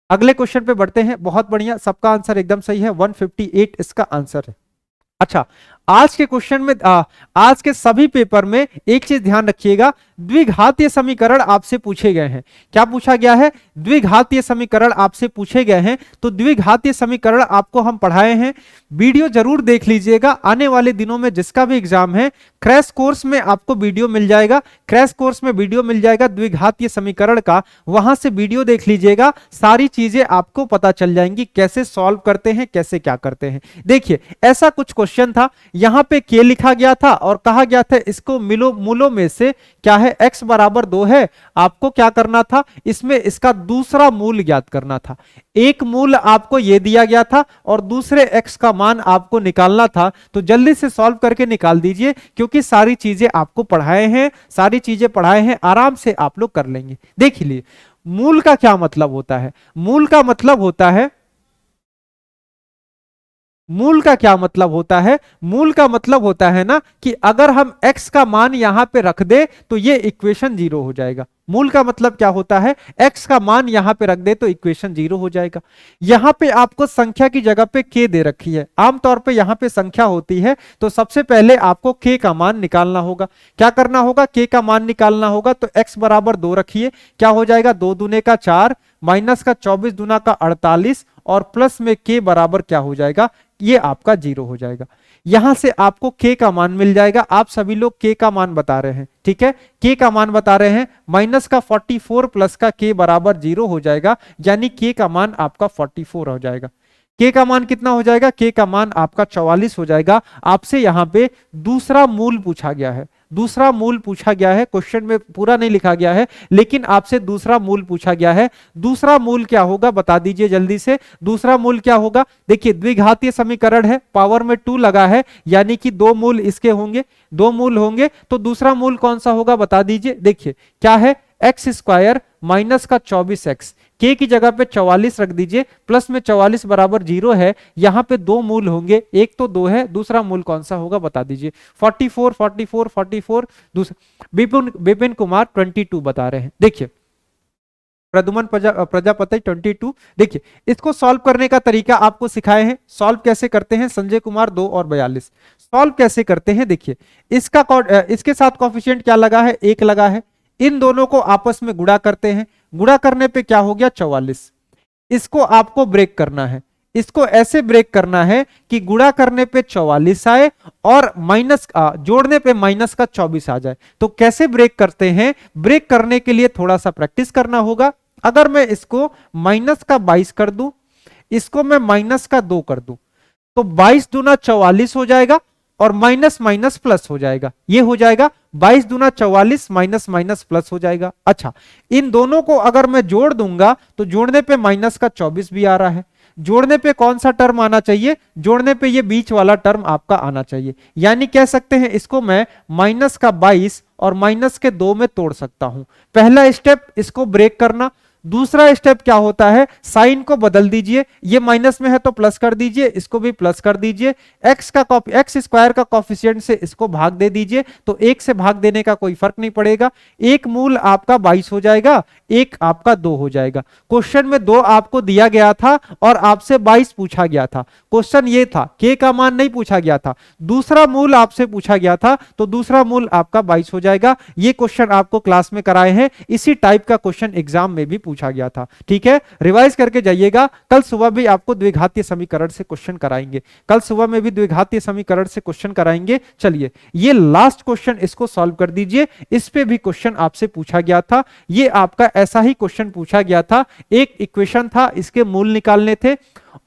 अगले क्वेश्चन पे बढ़ते हैं। बहुत बढ़िया, सबका आंसर एकदम सही है, 158 इसका आंसर है। अच्छा, आज के क्वेश्चन में आज के सभी पेपर में एक चीज ध्यान रखिएगा, द्विघातीय समीकरण आपसे पूछे गए हैं। क्या पूछा गया है, द्विघातीय समीकरण आपसे पूछे गए हैं। तो द्विघातीय समीकरण आपको हम पढ़ाए हैं, वीडियो जरूर देख लीजिएगा। आने वाले दिनों में जिसका भी एग्जाम है, क्रैश कोर्स में आपको वीडियो मिल जाएगा, क्रैश कोर्स में वीडियो मिल जाएगा द्विघातीय समीकरण का, वहां से वीडियो देख लीजिएगा। सारी चीजें आपको पता चल जाएंगी, कैसे सॉल्व करते हैं, कैसे क्या करते हैं। देखिए, ऐसा कुछ क्वेश्चन था, यहां पे k लिखा गया था और कहा गया था इसको मूलों में से क्या है, x बराबर 2 है। आपको क्या करना था, इसमें इसका दूसरा मूल ज्ञात करना था। एक मूल आपको यह दिया गया था और दूसरे x का मान आपको निकालना था। तो जल्दी से सॉल्व करके निकाल दीजिए, क्योंकि सारी चीजें आपको पढ़ाए हैं, सारी चीजें पढ़ाए हैं, आराम से आप लोग कर लेंगे। देख लीजिए, मूल का क्या मतलब होता है, मूल का मतलब होता है, मूल का क्या मतलब होता है, मूल का मतलब होता है ना कि अगर हम x का मान यहां पे रख दे तो ये इक्वेशन 0 हो जाएगा। मूल का मतलब क्या होता है, x का मान यहां पे रख दे तो इक्वेशन 0 हो जाएगा। यहां पे आपको संख्या की जगह पे k दे रखी है, आमतौर पे यहां पे संख्या होती है, तो सबसे पहले आपको k का मान निकालना होगा। क्या करना होगा, k का मान निकालना होगा। तो x बराबर 2 रखिए, क्या हो जाएगा, 2 दूने का 4 माइनस का 24 दूना का 48 और प्लस में k बराबर क्या हो जाएगा, ये आपका 0 हो जाएगा। यहां से आपको k का मान मिल जाएगा। आप सभी लोग k का मान बता रहे हैं, ठीक है, k का मान बता रहे हैं। माइनस का 44 प्लस का k बराबर 0 हो जाएगा, यानी k का मान आपका 44 हो जाएगा। k का मान कितना हो जाएगा, k का मान आपका 44 हो जाएगा। आपसे यहां पे दूसरा मूल पूछा गया है, दूसरा मूल पूछा गया है, क्वेश्चन में पूरा नहीं लिखा गया है, लेकिन आपसे दूसरा मूल पूछा गया है। दूसरा मूल क्या होगा बता दीजिए जल्दी से, दूसरा मूल क्या होगा। देखिए, द्विघातीय समीकरण है, पावर में 2 लगा है, यानी कि 2 मूल इसके होंगे, 2 मूल होंगे। तो दूसरा मूल कौन सा होगा बता दीजिए। देखिए क्या है, एक्स स्क्वायर माइनस का 24x, k की जगह पे 44 रख दीजिए, प्लस में 44 बराबर 0 है। यहां पे 2 मूल होंगे, एक तो 2 है, दूसरा मूल कौन सा होगा बता दीजिए। 44 44 44, दूसरा विपिन कुमार 22 बता रहे हैं। देखिए, प्रदुमन प्रजापति 22। देखिए, इसको सॉल्व करने का तरीका आपको सिखाए हैं, सॉल्व कैसे करते हैं। संजय कुमार 2 और 42 सॉल्व कैसे करते हैं। देखिए, इसके साथ कॉफिशिएंट क्या लगा है, 1 लगा है। इन दोनों को आपस में गुणा करते हैं, गुणा करने पे क्या हो गया, 44। इसको आपको ब्रेक करना है, इसको ऐसे ब्रेक करना है कि गुणा करने पे 44 आए और माइनस जोड़ने पे माइनस का 24 आ जाए। तो कैसे ब्रेक करते हैं, ब्रेक करने के लिए थोड़ा सा प्रैक्टिस करना होगा। अगर मैं इसको माइनस का 22 कर दूं, इसको मैं माइनस का 2 कर दूं, तो 22 दूना 44 हो जाएगा और माइनस माइनस प्लस हो जाएगा। ये हो जाएगा 22 दूना 44 माइनस माइनस प्लस हो जाएगा। अच्छा, इन दोनों को अगर मैं जोड़ दूंगा तो जोड़ने पे माइनस का 24 भी आ रहा है। जोड़ने पे कौन सा टर्म आना चाहिए, जोड़ने पे ये बीच वाला टर्म आपका आना चाहिए। यानी कह सकते हैं इसको मैं माइनस का 22 और माइनस के 2 में तोड़ सकता हूं। पहला स्टेप इसको ब्रेक करना, दूसरा स्टेप क्या होता है, साइन को बदल दीजिए, ये माइनस में है तो प्लस कर दीजिए, इसको भी प्लस कर दीजिए, एक्स स्क्वायर का कॉफिशिएंट से इसको भाग दे दीजिए, तो एक से भाग देने का कोई फर्क नहीं पड़ेगा, एक मूल आपका 22 हो जाएगा, एक आपका 2 हो जाएगा। क्वेश्चन में 2 आपको दिया गया था और आपसे 22 पूछा गया था, क्वेश्चन ये था, के का मान नहीं पूछा गया था, दूसरा मूल आपसे पूछा गया था, तो दूसरा मूल आपका 22 हो जाएगा। ये क्वेश्चन आपको क्लास में कराए हैं, इसी टाइप का क्वेश्चन एग्जाम में भी पूछा गया था। ठीक है, रिवाइज करके जाइएगा, कल सुबह भी आपको द्विघातीय समीकरण से क्वेश्चन कराएंगे, कल सुबह में भी द्विघातीय समीकरण से क्वेश्चन कराएंगे। चलिए ये लास्ट क्वेश्चन, इसको सॉल्व कर दीजिए, इस पे भी क्वेश्चन आपसे पूछा गया था, ये आपका ऐसा ही क्वेश्चन पूछा गया था, एक इक्वेशन था, इसके मूल निकालने थे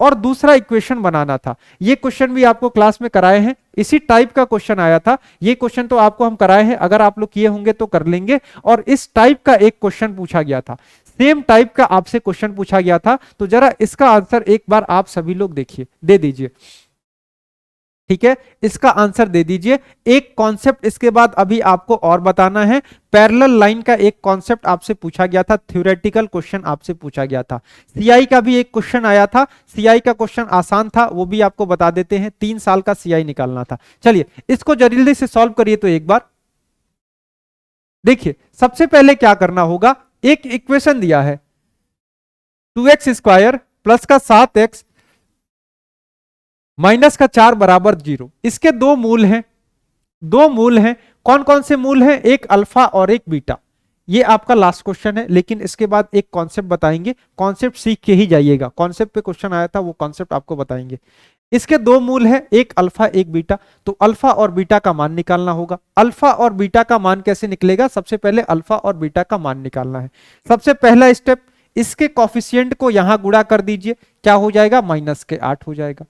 और दूसरा इक्वेशन बनाना था। ये क्वेश्चन भी आपको क्लास में कराए हैं, इसी टाइप का क्वेश्चन आया था, ये क्वेश्चन तो आपको हम कराए हैं, अगर आप लोग किए होंगे तो कर लेंगे। और इस टाइप का एक क्वेश्चन पूछा गया था, सेम टाइप का आपसे क्वेश्चन पूछा गया था, तो जरा इसका आंसर एक बार आप सभी लोग देखिए, दे दीजिए। ठीक है, इसका आंसर दे दीजिए। एक कॉन्सेप्ट इसके बाद अभी आपको और बताना है, पैरेलल लाइन का एक कॉन्सेप्ट आपसे पूछा गया था, थ्योरेटिकल क्वेश्चन आपसे पूछा गया था। सीआई का भी एक क्वेश्चन आया था, सीआई का क्वेश्चन आसान था, वो भी आपको बता देते हैं, 3 साल का सीआई निकालना था। चलिए इसको जल्दी से सॉल्व करिए। तो एक बार देखिए, सबसे पहले क्या करना होगा, एक इक्वेशन दिया है 2x स्क्वायर प्लस का 7x माइनस का 4 बराबर 0, इसके 2 मूल हैं, 2 मूल हैं, कौन कौन से मूल हैं, एक अल्फा और एक बीटा। ये आपका लास्ट क्वेश्चन है, लेकिन इसके बाद एक कॉन्सेप्ट बताएंगे, कॉन्सेप्ट सीख के ही जाइएगा, कॉन्सेप्ट पे क्वेश्चन आया था, वो कॉन्सेप्ट आपको बताएंगे। इसके 2 मूल हैं, एक अल्फा एक बीटा, तो अल्फा और बीटा का मान निकालना होगा। अल्फा और बीटा का मान कैसे निकलेगा, सबसे पहले अल्फा और बीटा का मान निकालना है। सबसे पहला स्टेप, इसके कॉफिशिएंट को यहां गुणा कर दीजिए, क्या हो जाएगा, -8 हो जाएगा।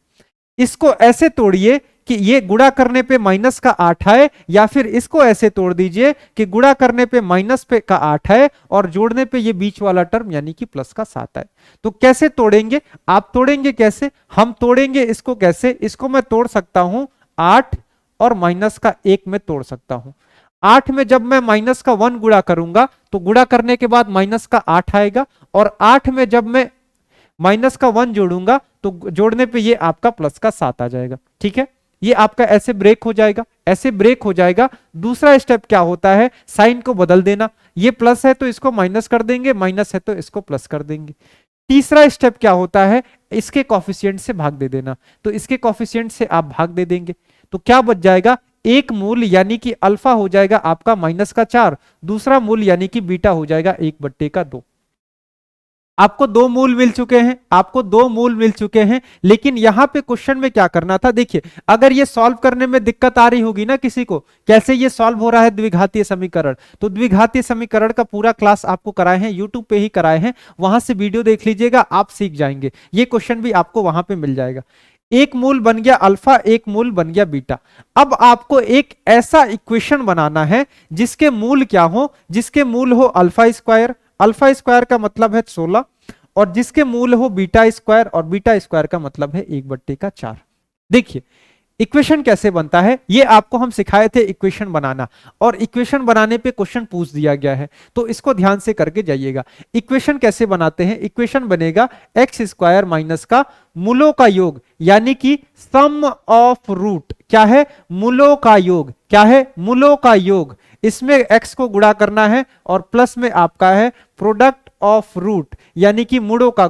इसको ऐसे तोड़िए कि ये गुणा करने पे माइनस का 8 है, या फिर इसको ऐसे तोड़ दीजिए कि गुणा करने पे माइनस पे का 8 है और जोड़ने पे ये बीच वाला टर्म यानी कि प्लस का 7 है। तो कैसे तोड़ेंगे, आप तोड़ेंगे कैसे, हम तोड़ेंगे इसको कैसे, इसको मैं तोड़ सकता हूं 8 और माइनस का 1 में तोड़ सकता हूं। 8 में जब मैं माइनस का 1 गुणा करूंगा तो गुणा करने के बाद माइनस का 8 आएगा, और 8 में जब मैं माइनस का 1 जोड़ूंगा तो जोड़ने पे ये आपका प्लस का 7 आ जाएगा। ठीक है, ये आपका ऐसे ब्रेक हो जाएगा, ऐसे ब्रेक हो जाएगा। दूसरा स्टेप क्या होता है, साइन को बदल देना, ये प्लस है तो इसको माइनस कर देंगे, माइनस है तो इसको प्लस कर देंगे। तीसरा स्टेप क्या होता है, इसके कॉफिशिएंट से भाग दे देना, तो इसके कॉफिशिएंट से आप भाग दे देंगे, तो क्या बच जाएगा, एक मूल यानी कि अल्फा हो जाएगा आपका -4, दूसरा मूल यानी कि बीटा हो जाएगा 1/2। आपको 2 मूल मिल चुके हैं, आपको 2 मूल मिल चुके हैं, लेकिन यहां पे क्वेश्चन में क्या करना था, देखिए अगर ये सॉल्व करने में दिक्कत आ रही होगी ना किसी को, कैसे ये सॉल्व हो रहा है द्विघातीय समीकरण, तो द्विघातीय समीकरण का पूरा क्लास आपको कराए हैं, यूट्यूब पे ही कराए हैं, वहां से वीडियो देख लीजिएगा, आप सीख जाएंगे। ये क्वेश्चन भी आपको वहां पे मिल जाएगा। एक मूल बन गया अल्फा, एक मूल बन गया बीटा। अब आपको एक ऐसा इक्वेशन बनाना है जिसके मूल क्या हो, जिसके मूल हो अल्फा स्क्वायर, अल्फा स्क्वायर का मतलब है 16, और जिसके मूल हो बीटा स्क्वायर, और बीटा स्क्वायर का मतलब है 1/4। देखिए इक्वेशन कैसे बनता है, ये आपको हम सिखाए थे इक्वेशन बनाना, और इक्वेशन बनाने पे क्वेश्चन पूछ दिया गया है, तो इसको ध्यान से करके जाइएगा। इक्वेशन कैसे बनाते हैं, इक्वेशन बनेगा एक्स स्क्वायर माइनस का मूलों का योग, यानी कि सम ऑफ रूट, क्या है, मूलों का योग, क्या है, मूलों का योग, इसमें एक्स को गुणा करना है और प्लस में आपका है प्रोडक्ट ऑफ रूट, यानी कि मूलों का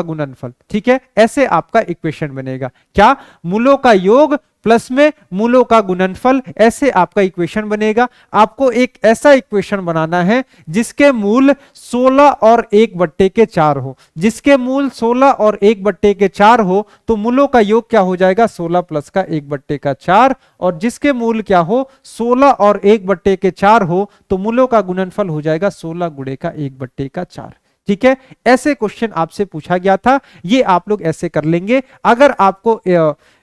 गुणनफल। ठीक है, ऐसे आपका इक्वेशन बनेगा, क्या, मूलों का योग प्लस में मूलों का गुणनफल, ऐसे आपका इक्वेशन बनेगा। आपको एक ऐसा इक्वेशन बनाना है जिसके मूल 16 और 1/4 हो, जिसके मूल 16 और 1/4 हो, तो मूलों का योग क्या हो जाएगा, 16 प्लस का 1/4, और जिसके मूल क्या हो 16 और 1/4 हो, तो मूलों का गुणनफल हो जाएगा 16 गुणे का 1/4। ठीक है, ऐसे क्वेश्चन आपसे पूछा गया था, ये आप लोग ऐसे कर लेंगे। अगर आपको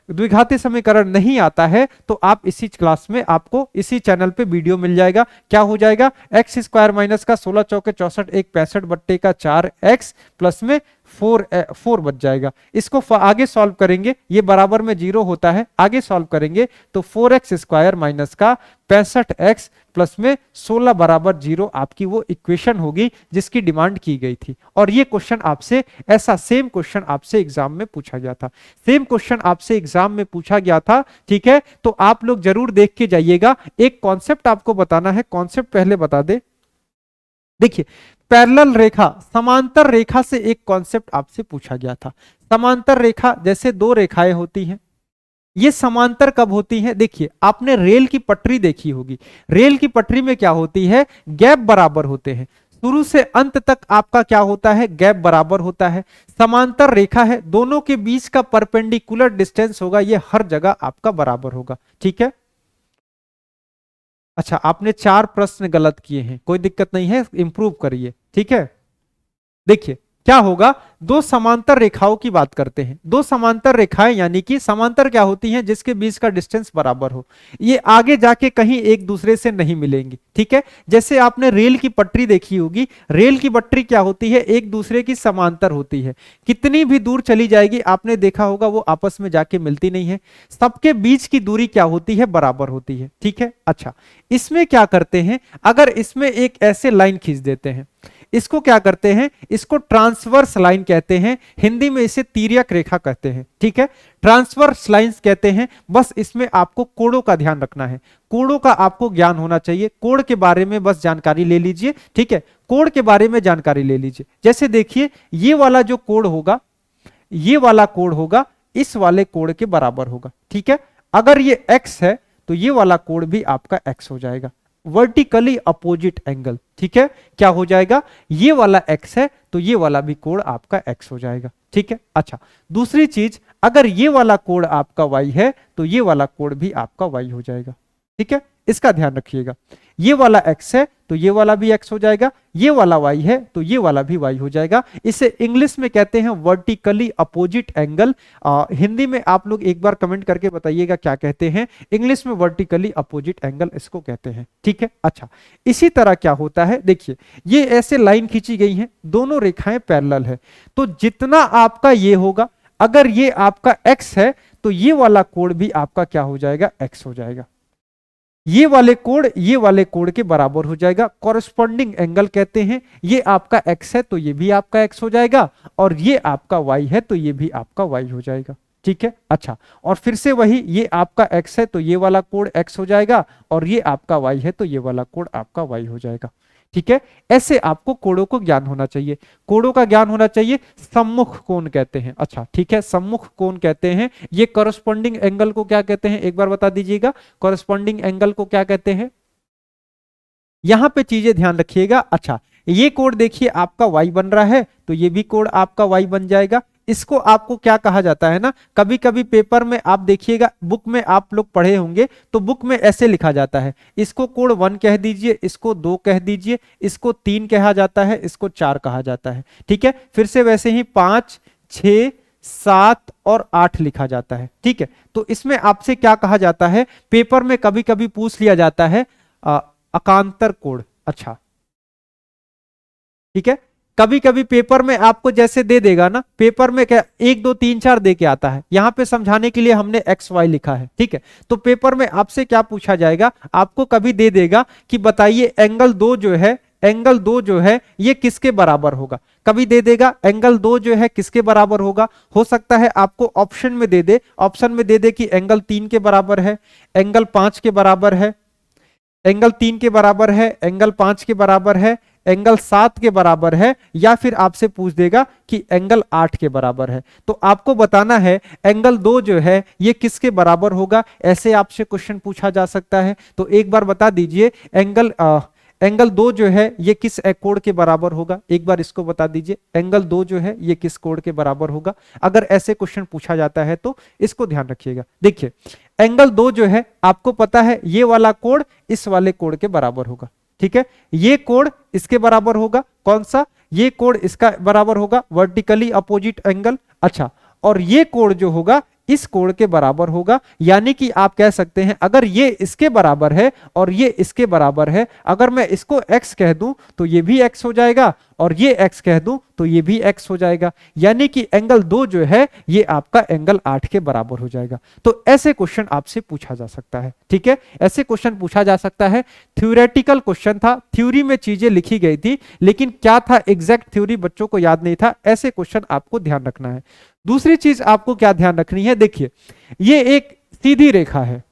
द्विघातीय समीकरण नहीं आता है तो आप इसी क्लास में, आपको इसी चैनल पे वीडियो मिल जाएगा, क्या हो जाएगा, एक्स स्क्वायर माइनस का 16 चौके 64 1 65/4 एक्स प्लस में 4 बच जाएगा। इसको आगे सॉल्व करेंगे, ये बराबर में 0 होता है, आगे सॉल्व करेंगे तो 4x स्क्वायर माइनस का 65x प्लस में 16 बराबर 0 आपकी वो इक्वेशन होगी जिसकी डिमांड की गई थी। और ये क्वेश्चन आपसे ऐसा सेम क्वेश्चन आपसे एग्जाम में पूछा गया था, सेम क्वेश्चन आपसे एग्जाम में पूछा गया था। ठीक है, तो आप लोग जरूर देख के जाइएगा। एक कॉन्सेप्ट आपको बताना है, कॉन्सेप्ट पहले बता दे। देखिए, पैरेलल रेखा, समांतर रेखा से एक कॉन्सेप्ट आपसे पूछा गया था। समांतर रेखा जैसे दो रेखाएं होती हैं, ये समांतर कब होती हैं? देखिए, आपने रेल की पटरी देखी होगी, रेल की पटरी में क्या होती है, गैप बराबर होते हैं, शुरू से अंत तक आपका क्या होता है, गैप बराबर होता है। समांतर रेखा है, दोनों के बीच का परपेंडिकुलर डिस्टेंस होगा, ये हर जगह आपका बराबर होगा। ठीक है, अच्छा, आपने 4 प्रश्न गलत किए हैं, कोई दिक्कत नहीं है, इंप्रूव करिए। ठीक है, देखिए क्या होगा, दो समांतर रेखाओं की बात करते हैं। दो समांतर रेखाएं यानी कि समांतर क्या होती हैं, जिसके बीच का डिस्टेंस बराबर हो, ये आगे जाके कहीं एक दूसरे से नहीं मिलेंगी। ठीक है, जैसे आपने रेल की पटरी देखी होगी, रेल की पटरी क्या होती है, एक दूसरे की समांतर होती है, कितनी भी दूर चली जाएगी आपने देखा होगा वो आपस में जाके मिलती नहीं है, सबके बीच की दूरी क्या होती है, बराबर होती है। ठीक है, अच्छा, इसमें क्या करते हैं, अगर इसमें एक ऐसे लाइन खींच देते हैं, इसको क्या करते हैं, इसको ट्रांसवर्स लाइन कहते हैं, हिंदी में इसे तिर्यक रेखा कहते हैं। ठीक है, ट्रांसवर्स लाइंस कहते हैं। बस इसमें आपको कोणों का ध्यान रखना है, कोणों का आपको ज्ञान होना चाहिए, कोण के बारे में बस जानकारी ले लीजिए। ठीक है, कोण के बारे में जानकारी ले लीजिए। जैसे देखिए, ये वाला जो कोण होगा, ये वाला कोण होगा इस वाले कोण के बराबर होगा। ठीक है, अगर ये x है तो ये वाला कोण भी आपका x हो जाएगा, वर्टिकली अपोजिट एंगल। ठीक है, क्या हो जाएगा, ये वाला x है तो ये वाला भी कोण आपका x हो जाएगा। ठीक है, अच्छा, दूसरी चीज, अगर ये वाला कोण आपका y है तो ये वाला कोण भी आपका y हो जाएगा। ठीक है, इसका ध्यान रखिएगा, ये वाला x है तो ये वाला भी x हो जाएगा, ये वाला y है तो ये वाला भी y हो जाएगा। इसे इंग्लिश में कहते हैं वर्टिकली अपोजिट एंगल। हिंदी में आप लोग एक बार कमेंट करके बताइएगा क्या कहते हैं, इंग्लिश में वर्टिकली अपोजिट एंगल इसको कहते हैं। ठीक है, अच्छा, इसी तरह क्या होता है, देखिए ये ऐसे लाइन खींची गई है, दोनों रेखाएं पैरेलल है, तो जितना आपका ये होगा, अगर ये आपका x है तो ये वाला कोण भी आपका क्या हो जाएगा, x हो जाएगा, ये वाले कोण के बराबर हो जाएगा, कॉरेस्पॉन्डिंग एंगल कहते हैं। ये आपका x है तो ये भी आपका x हो जाएगा, और ये आपका y है तो ये भी आपका y हो जाएगा। ठीक है, अच्छा, और फिर से वही, ये आपका x है तो ये वाला कोण x हो जाएगा, और ये आपका y है तो ये वाला कोण आपका y हो जाएगा। ठीक है, ऐसे आपको कोणों को ज्ञान होना चाहिए, कोणों का ज्ञान होना चाहिए। सम्मुख कोण कहते हैं, अच्छा ठीक है, सम्मुख कोण कहते हैं। ये कॉरेस्पॉन्डिंग एंगल को क्या कहते हैं, एक बार बता दीजिएगा, कॉरेस्पॉन्डिंग एंगल को क्या कहते हैं, यहां पे चीजें ध्यान रखिएगा। अच्छा, ये कोण देखिए आपका y बन रहा है तो ये भी कोण आपका y बन जाएगा। इसको आपको क्या कहा जाता है ना, कभी कभी पेपर में आप देखिएगा, बुक में आप लोग पढ़े होंगे तो बुक में ऐसे लिखा जाता है, इसको कोण 1 कह दीजिए, इसको 2 कह दीजिए, इसको 3 कहा जाता है, इसको 4 कहा जाता है। ठीक है, फिर से वैसे ही 5, 6, 7 और 8 लिखा जाता है। ठीक है, तो इसमें आपसे क्या कहा जाता है, पेपर में कभी कभी पूछ लिया जाता है अकांतर कोण। अच्छा ठीक है, कभी कभी पेपर में आपको जैसे दे देगा ना, पेपर में क्या 1 2 3 4 दे के आता है, यहां पे समझाने के लिए हमने एक्स वाई लिखा है। ठीक है, तो पेपर में आपसे क्या पूछा जाएगा, आपको कभी दे देगा कि बताइए एंगल 2 जो है, एंगल 2 जो है ये किसके बराबर होगा, कभी दे देगा एंगल 2 जो है किसके बराबर होगा। हो सकता है आपको ऑप्शन में दे दे, ऑप्शन में दे दे कि एंगल 3 के बराबर है, एंगल 5 के बराबर है, एंगल 3 के बराबर है, एंगल 5 के बराबर है, एंगल 7 के बराबर है, या फिर आपसे पूछ देगा कि एंगल 8 के बराबर है। तो आपको बताना है एंगल 2 जो है ये किसके बराबर होगा, ऐसे आपसे क्वेश्चन पूछा जा सकता है। तो एक बार बता दीजिए एंगल 2 जो है ये किस कोण के बराबर होगा, एक बार इसको बता दीजिए, एंगल 2 जो है ये किस कोण के बराबर होगा। अगर ऐसे क्वेश्चन पूछा जाता है तो इसको ध्यान रखिएगा। देखिए एंगल 2 जो है आपको पता है ये वाला कोण इस वाले कोण के बराबर होगा। ठीक है, ये कोण इसके बराबर होगा, कौन सा, ये कोण इसका बराबर होगा, वर्टिकली अपोजिट एंगल। अच्छा, और ये कोण जो होगा इस कोण के बराबर होगा, यानी कि आप कह सकते हैं अगर ये इसके बराबर है और ये इसके बराबर है, अगर मैं इसको x कह दूं तो ये भी x हो जाएगा, और ये x कह दूं तो ये भी x हो जाएगा, यानी कि एंगल 2 जो है ये आपका एंगल 8 के बराबर हो जाएगा। तो ऐसे क्वेश्चन आपसे पूछा जा सकता है, ठीक है, ऐसे क्वेश्चन पूछा जा सकता है। थ्योरेटिकल क्वेश्चन था, थ्योरी में चीजें लिखी गई थी, लेकिन क्या था एग्जैक्ट थ्योरी बच्चों को याद नहीं था। ऐसे क्वेश्चन आपको ध्यान रखना है। दूसरी चीज आपको क्या ध्यान रखनी है, देखिए ये एक सीधी रेखा है,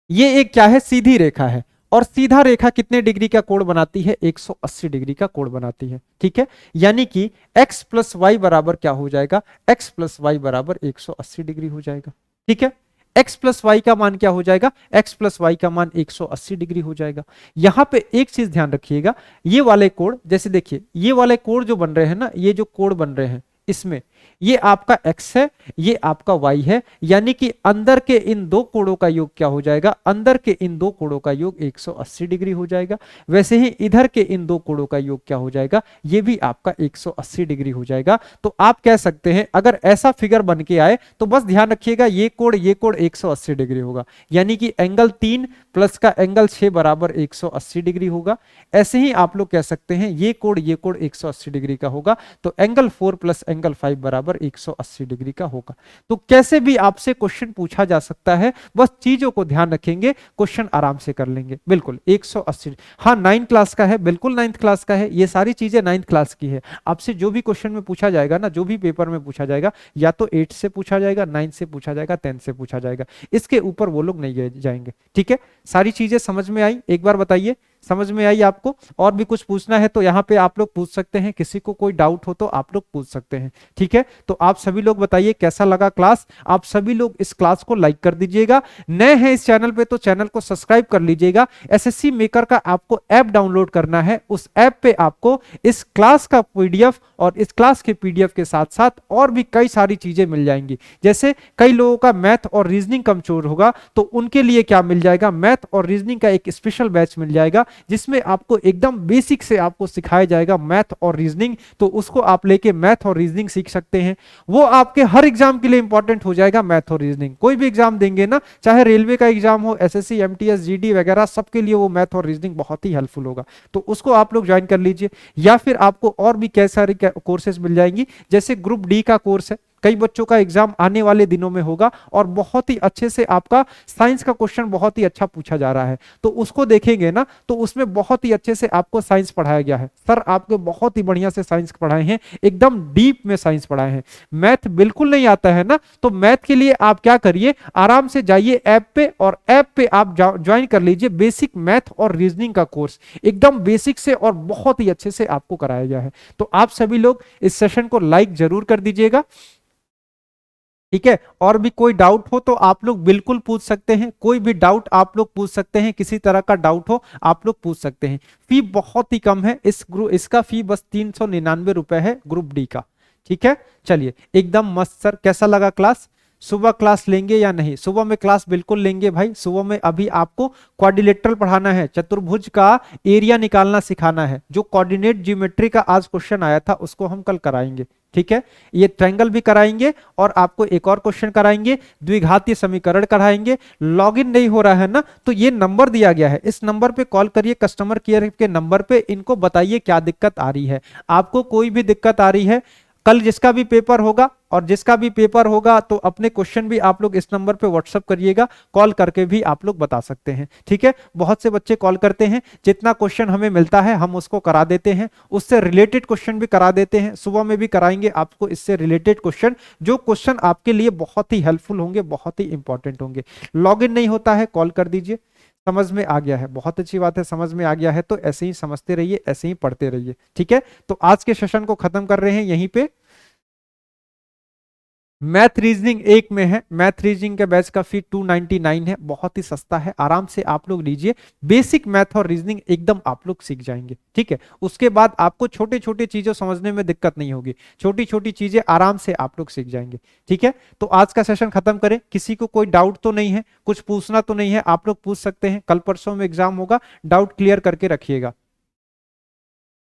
ये एक क्या है, सीधी रेखा है, और सीधा रेखा कितने डिग्री का कोण बनाती है, 180 डिग्री का कोण बनाती है, ठीक है। यानी कि x प्लस वाई बराबर क्या हो जाएगा, x प्लस वाई बराबर 180 डिग्री हो जाएगा, ठीक है। x प्लस वाई का मान क्या हो जाएगा, x प्लस वाई का मान 180 डिग्री हो जाएगा। यहां पे एक चीज ध्यान रखिएगा, ये वाले कोण, जैसे देखिए ये वाले कोण जो बन रहे हैं ना, ये जो कोण बन रहे हैं इसमें, ये आपका x है, ये आपका y है, यानी कि अंदर के इन दो कोणों का योग क्या हो जाएगा, अंदर के इन दो कोणों का योग 180 डिग्री हो जाएगा। वैसे ही इधर के इन दो कोणों का योग क्या हो जाएगा, ये भी आपका 180 डिग्री हो जाएगा। तो आप कह सकते हैं अगर ऐसा फिगर बन के आए तो बस ध्यान रखिएगा ये कोण 180 डिग्री होगा, यानी कि एंगल 3 प्लस का एंगल 6 बराबर 180 डिग्री होगा। ऐसे ही आप लोग कह सकते हैं ये कोण 180 डिग्री का होगा, तो एंगल 4 प्लस एंगल 5 बराबर 180 डिग्री का होगा। तो कैसे भी आपसे क्वेश्चन पूछा जा सकता है, बस चीजों को ध्यान रखेंगे, क्वेश्चन आराम से कर लेंगे। बिल्कुल 180, हाँ 9th क्लास का है, बिल्कुल 9th क्लास का है, ये सारी चीजें 9th क्लास की है। आपसे जो भी क्वेश्चन में पूछा जाएगा ना, जो भी पेपर में पूछा जाएगा, या तो 8 से पूछा जाएगा, 9 से पूछा जाएगा, 10 से पूछा जाएगा, इसके ऊपर वो लोग नहीं जाएंगे, ठीक है। सारी चीजें समझ में आई, एक बार बताइए समझ में आई आपको? और भी कुछ पूछना है तो यहाँ पे आप लोग पूछ सकते हैं, किसी को कोई डाउट हो तो आप लोग पूछ सकते हैं, ठीक है। तो आप सभी लोग बताइए कैसा लगा क्लास। आप सभी लोग इस क्लास को लाइक कर दीजिएगा, नए हैं इस चैनल पे तो चैनल को सब्सक्राइब कर लीजिएगा। एसएससी मेकर का आपको ऐप डाउनलोड करना है, उस ऐप पे आपको इस क्लास का पीडीएफ और इस क्लास के पीडीएफ के साथ साथ और भी कई सारी चीजें मिल जाएंगी। जैसे कई लोगों का मैथ और रीजनिंग कमजोर होगा तो उनके लिए क्या मिल जाएगा, मैथ और रीजनिंग का एक स्पेशल बैच मिल जाएगा, जिसमें आपको एकदम बेसिक से आपको सिखाया जाएगा मैथ और रीजनिंग। तो उसको आप लेके मैथ और रीजनिंग सीख सकते हैं, वो आपके हर एग्जाम के लिए इंपॉर्टेंट हो जाएगा। मैथ और रीजनिंग कोई भी एग्जाम देंगे ना, चाहे रेलवे का एग्जाम हो, एसएससी, एमटीएस, जीडी वगैरह, सबके लिए वो मैथ और रीजनिंग बहुत ही हेल्पफुल होगा। तो उसको आप लोग ज्वाइन कर लीजिए, या फिर आपको और भी कई सारी कोर्सेज मिल जाएंगी। जैसे ग्रुप डी का कोर्स है, कई बच्चों का एग्जाम आने वाले दिनों में होगा और बहुत ही अच्छे से आपका साइंस का क्वेश्चन बहुत ही अच्छा पूछा जा रहा है, तो उसको देखेंगे ना तो उसमें बहुत ही अच्छे से आपको साइंस पढ़ाया गया है। सर आपको बहुत ही बढ़िया से साइंस पढ़ाए हैं, एकदम डीप में साइंस पढ़ाए हैं। मैथ बिल्कुल नहीं आता है ना, तो मैथ के लिए आप क्या करिए, आराम से जाइए ऐप पे और ऐप पे आप ज्वाइन कर लीजिए बेसिक मैथ और रीजनिंग का कोर्स, एकदम बेसिक से और बहुत ही अच्छे से आपको कराया गया है। तो आप सभी लोग इस सेशन को लाइक जरूर कर दीजिएगा, ठीक है। और भी कोई डाउट हो तो आप लोग बिल्कुल पूछ सकते हैं, कोई भी डाउट आप लोग पूछ सकते हैं, किसी तरह का डाउट हो आप लोग पूछ सकते हैं। फी बहुत ही कम है, इसका फी बस 399 रुपए है ग्रुप डी का, ठीक है। चलिए एकदम मस्त। सर कैसा लगा क्लास? सुबह क्लास लेंगे या नहीं? सुबह में क्लास बिल्कुल लेंगे भाई। सुबह में अभी आपको क्वाड्रिलेटरल पढ़ाना है, चतुर्भुज का एरिया निकालना सिखाना है। जो कोऑर्डिनेट ज्योमेट्री का आज क्वेश्चन आया था उसको हम कल कराएंगे, ठीक है। ये ट्रायंगल भी कराएंगे और आपको एक और क्वेश्चन कराएंगे, द्विघातीय समीकरण कराएंगे। लॉगिन नहीं हो रहा है ना, तो ये नंबर दिया गया है, इस नंबर पे कॉल करिए, कस्टमर केयर के नंबर पे, इनको बताइए क्या दिक्कत आ रही है। आपको कोई भी दिक्कत आ रही है, कल जिसका भी पेपर होगा और जिसका भी पेपर होगा तो अपने क्वेश्चन भी आप लोग इस नंबर पे व्हाट्सअप करिएगा, कॉल करके भी आप लोग बता सकते हैं, ठीक है। बहुत से बच्चे कॉल करते हैं, जितना क्वेश्चन हमें मिलता है हम उसको करा देते हैं, उससे रिलेटेड क्वेश्चन भी करा देते हैं। सुबह में भी कराएंगे आपको इससे रिलेटेड क्वेश्चन, जो क्वेश्चन आपके लिए बहुत ही हेल्पफुल होंगे, बहुत ही इंपॉर्टेंट होंगे। लॉग इन नहीं होता है, कॉल कर दीजिए। समझ में आ गया है, बहुत अच्छी बात है, समझ में आ गया है तो ऐसे ही समझते रहिए, ऐसे ही पढ़ते रहिए, ठीक है। तो आज के सेशन को खत्म कर रहे हैं यहीं पे। मैथ रीजनिंग एक में है, मैथ रीजनिंग के बैच का फी 299 है, बहुत ही सस्ता है, आराम से आप लोग लीजिए। बेसिक मैथ और रीजनिंग एकदम आप लोग सीख जाएंगे, ठीक है। उसके बाद आपको छोटे छोटे चीजें समझने में दिक्कत नहीं होगी, छोटी छोटी चीजें आराम से आप लोग सीख जाएंगे, ठीक है। तो आज का सेशन खत्म करें। किसी को कोई डाउट तो नहीं है, कुछ पूछना तो नहीं है, आप लोग पूछ सकते हैं। कल परसों में एग्जाम होगा, डाउट क्लियर करके रखिएगा।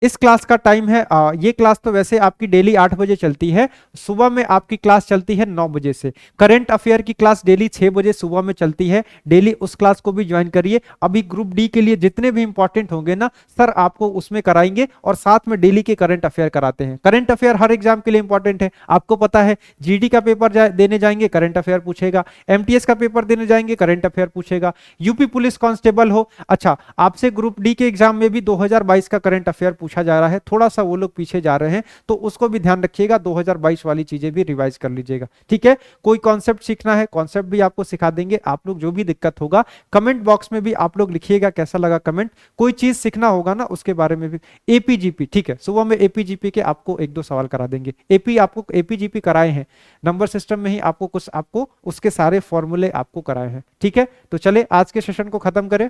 इस क्लास का टाइम है ये क्लास तो वैसे आपकी डेली 8 बजे चलती है, सुबह में आपकी क्लास चलती है 9 बजे से। करंट अफेयर की क्लास डेली 6 बजे सुबह में चलती है, डेली उस क्लास को भी ज्वाइन करिए। अभी ग्रुप डी के लिए जितने भी इंपॉर्टेंट होंगे ना सर आपको उसमें कराएंगे, और साथ में डेली के करंट अफेयर कराते हैं। करंट अफेयर हर एग्जाम के लिए इंपॉर्टेंट है, आपको पता है। जीडी का पेपर देने जाएंगे करंट अफेयर पूछेगा, एमटीएस का पेपर देने जाएंगे करंट अफेयर पूछेगा, यूपी पुलिस कांस्टेबल हो, अच्छा आपसे ग्रुप डी के एग्जाम में भी 2022 का करंट अफेयर पूछा जा रहा है, थोड़ा सा वो लोग पीछे जा रहे हैं, तो उसको भी ध्यान रखिएगा, 2022 वाली चीजें भी रिवाइज कर लीजिएगा, ठीक है। कोई कॉन्सेप्ट सीखना है, कॉन्सेप्ट भी आपको सिखा देंगे, आप लोग जो भी दिक्कत होगा कमेंट बॉक्स में भी आप लोग लिखिएगा कैसा लगा कमेंट। कोई चीज सीखना होगा ना उसके बारे में भी, एपीजीपी, ठीक है, सुबह में एपीजीपी के आपको 1-2 सवाल करा देंगे। आपको एपीजीपी कराए हैं नंबर सिस्टम में ही, आपको उसके सारे फॉर्मूले आपको कराए हैं, ठीक है। तो चले आज के सेशन को खत्म करें,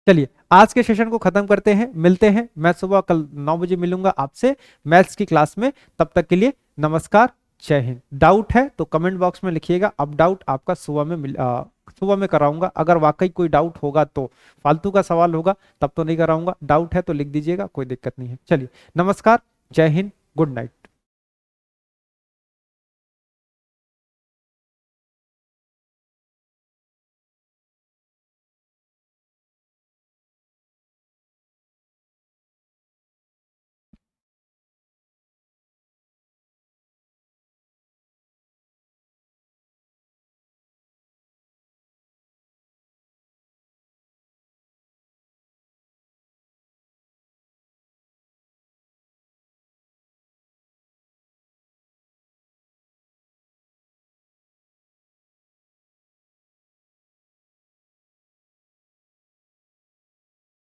चलिए आज के सेशन को खत्म करते हैं, मिलते हैं, मैं सुबह कल 9 बजे मिलूंगा आपसे मैथ्स की क्लास में। तब तक के लिए नमस्कार, जय हिंद। डाउट है तो कमेंट बॉक्स में लिखिएगा, अब डाउट आपका सुबह में कराऊंगा, अगर वाकई कोई डाउट होगा तो, फालतू का सवाल होगा तब तो नहीं कराऊंगा, डाउट है तो लिख दीजिएगा, कोई दिक्कत नहीं है। चलिए नमस्कार, जय हिंद, गुड नाइट।